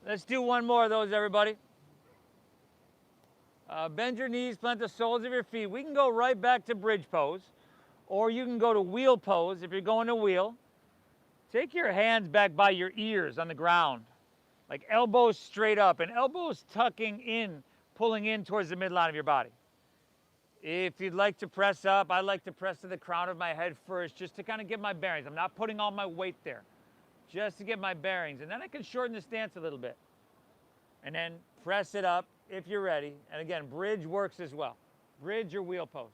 Let's do one more of those, everybody. Bend your knees, plant the soles of your feet. We can go right back to bridge pose, or you can go to wheel pose if you're going to wheel. Take your hands back by your ears on the ground, like elbows straight up and elbows tucking in, pulling in towards the midline of your body. If you'd like to press up, I like to press to the crown of my head first, just to kind of get my bearings. I'm not putting all my weight there, just to get my bearings. And then I can shorten the stance a little bit. And then press it up if you're ready. And again, bridge works as well. Bridge or wheel pose.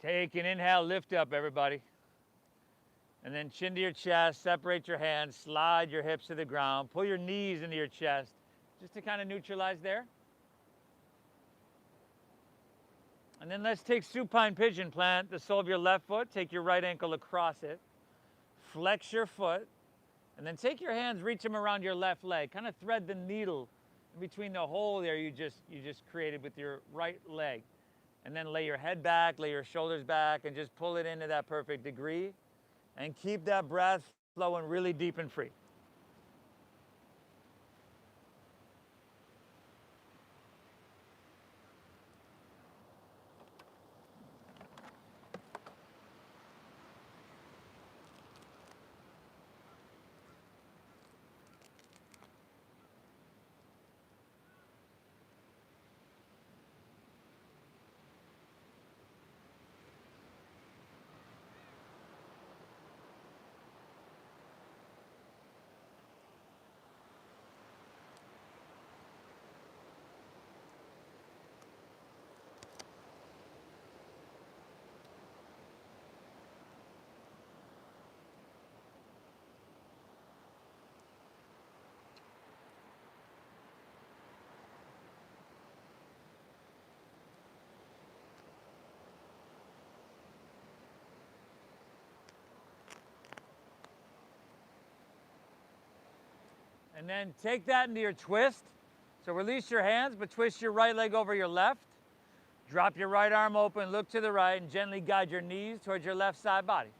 Take an inhale, lift up, everybody. And then chin to your chest, separate your hands, slide your hips to the ground, pull your knees into your chest, just to kind of neutralize there. And then let's take supine pigeon. Plant the sole of your left foot, take your right ankle across it, flex your foot, and then take your hands, reach them around your left leg, kind of thread the needle in between the hole there you just created with your right leg. And then lay your head back, lay your shoulders back, and just pull it into that perfect degree. And keep that breath flowing really deep and free. And then take that into your twist. So release your hands, but twist your right leg over your left. Drop your right arm open, look to the right, and gently guide your knees towards your left side body.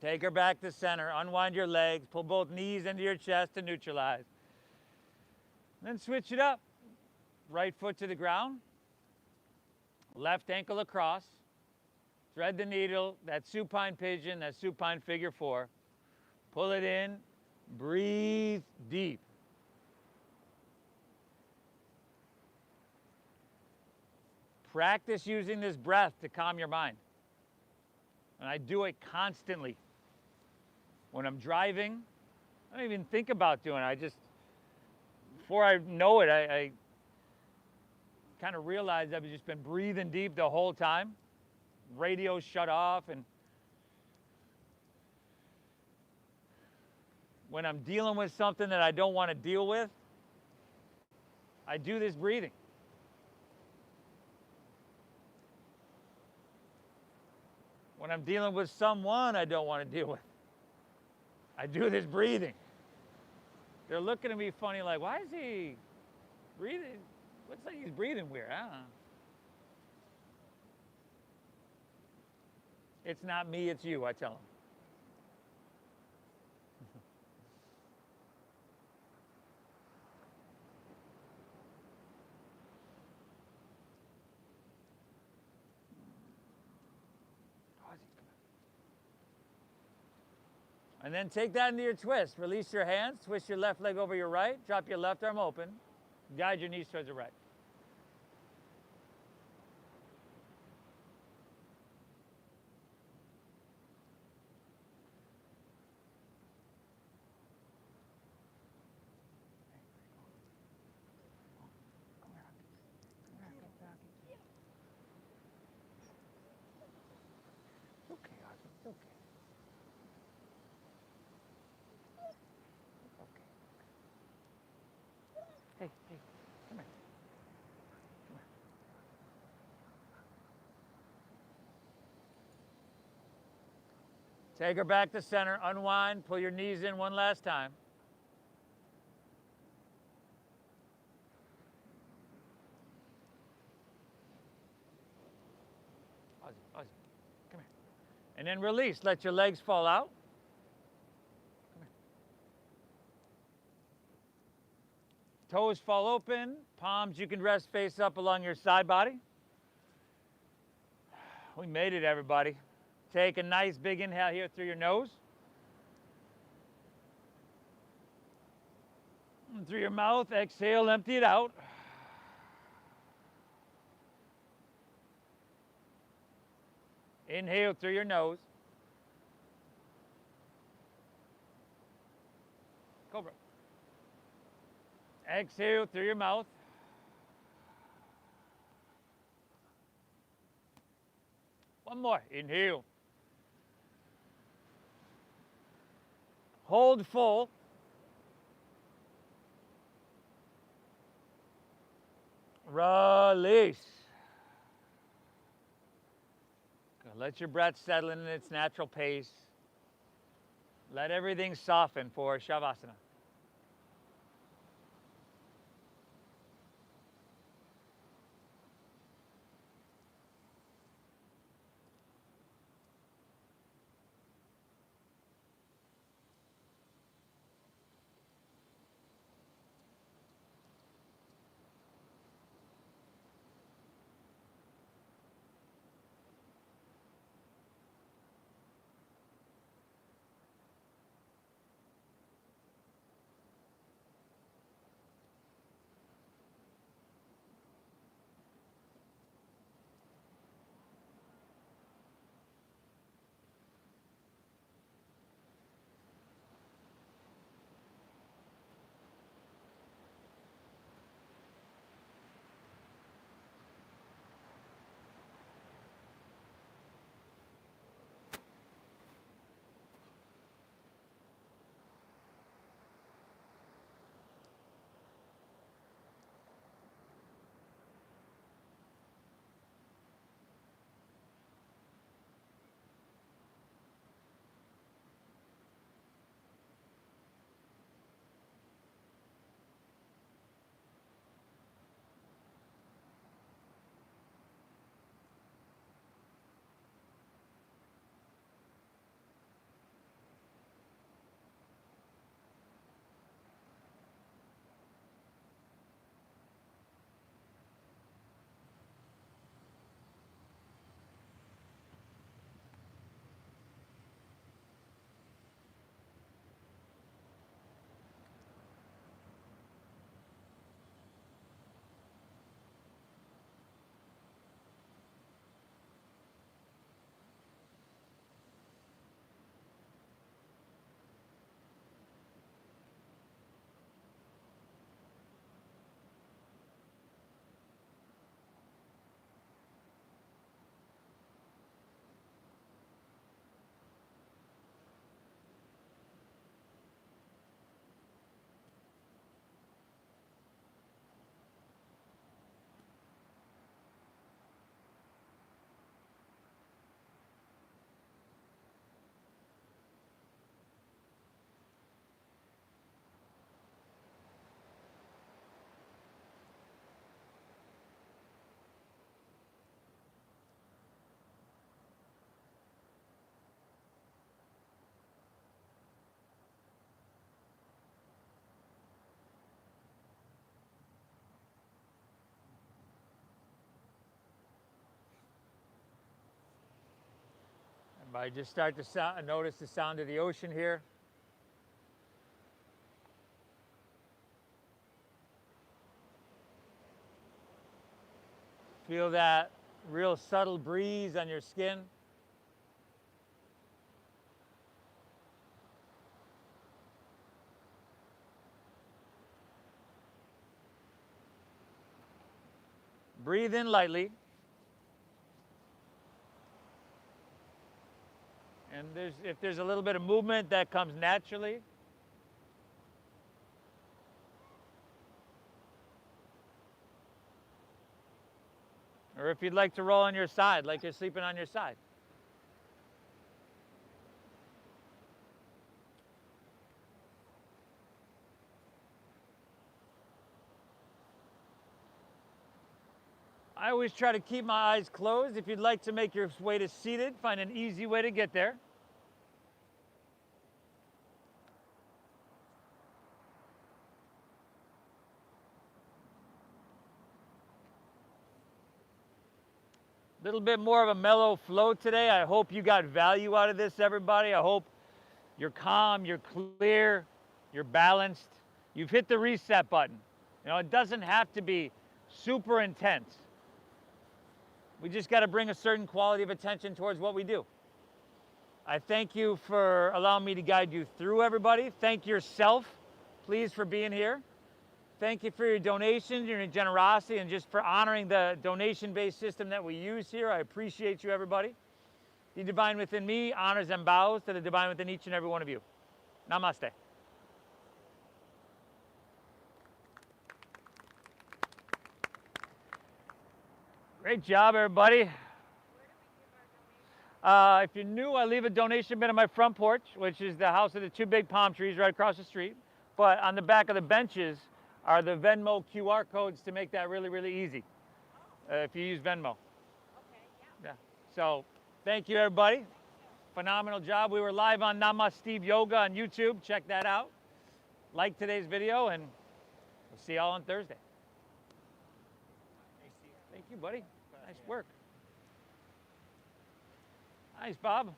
Take her back to center. Unwind your legs. Pull both knees into your chest to neutralize. Then switch it up. Right foot to the ground. Left ankle across. Thread the needle. That supine pigeon, that supine figure 4. Pull it in. Breathe deep. Practice using this breath to calm your mind. And I do it constantly. When I'm driving, I don't even think about doing it. Before I know it, I kind of realized I've just been breathing deep the whole time. Radio shut off, and when I'm dealing with something that I don't want to deal with, I do this breathing. When I'm dealing with someone I don't want to deal with, I do this breathing. They're looking at me funny like, why is he breathing? Looks like he's breathing weird. I don't know. It's not me, it's you, I tell them. And then take that into your twist. Release your hands, twist your left leg over your right, drop your left arm open, guide your knees towards the right. Okay, Ozzy, it's okay. Hey, come here. Come here. Take her back to center, unwind, pull your knees in one last time. Ozzy, come here. And then release, let your legs fall out. Toes fall open, palms you can rest face up along your side body. We made it, everybody. Take a nice big inhale here through your nose. And through your mouth, exhale, empty it out. Inhale through your nose. Cobra. Exhale through your mouth. One more. Inhale. Hold full. Release. Let your breath settle in its natural pace. Let everything soften for Shavasana. Everybody just start to notice the sound of the ocean here. Feel that real subtle breeze on your skin. Breathe in lightly. And if there's a little bit of movement, that comes naturally. Or if you'd like to roll on your side, like you're sleeping on your side. I always try to keep my eyes closed. If you'd like to make your way to seated, find an easy way to get there. little bit more of a mellow flow today. I hope you got value out of this, everybody. I hope you're calm, you're clear, you're balanced. You've hit the reset button. You know, it doesn't have to be super intense. We just got to bring a certain quality of attention towards what we do. I thank you for allowing me to guide you through, everybody. Thank yourself, please, for being here. Thank you for your donations, your generosity, and just for honoring the donation-based system that we use here. I appreciate you, everybody. The divine within me honors and bows to the divine within each and every one of you. Namaste. Great job, everybody. If you're new, I leave a donation bin on my front porch, which is the house of the two big palm trees right across the street. But on the back of the benches are the Venmo QR codes to make that really, really easy if you use Venmo. Okay, yeah. Yeah. So thank you, everybody. Phenomenal job. We were live on Namaste Yoga on YouTube. Check that out. Like today's video, and we'll see y'all on Thursday. Thank you, buddy. Nice work. Nice, Bob.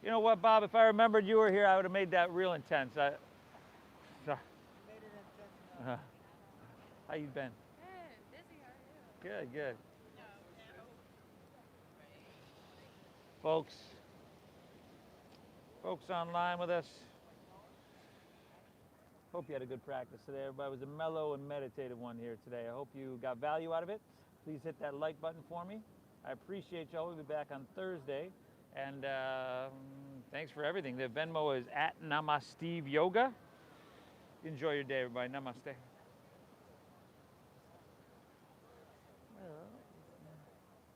You know what, Bob? If I remembered you were here, I would have made that real intense. Sorry. You made it intense. How you been? Good, busy, how are you? Good, good. Folks online with us. Hope you had a good practice today, everybody. It was a mellow and meditative one here today. I hope you got value out of it. Please hit that like button for me. I appreciate y'all. We'll be back on Thursday. And thanks for everything. The Venmo is @Namaste Yoga. Enjoy your day, everybody. Namaste.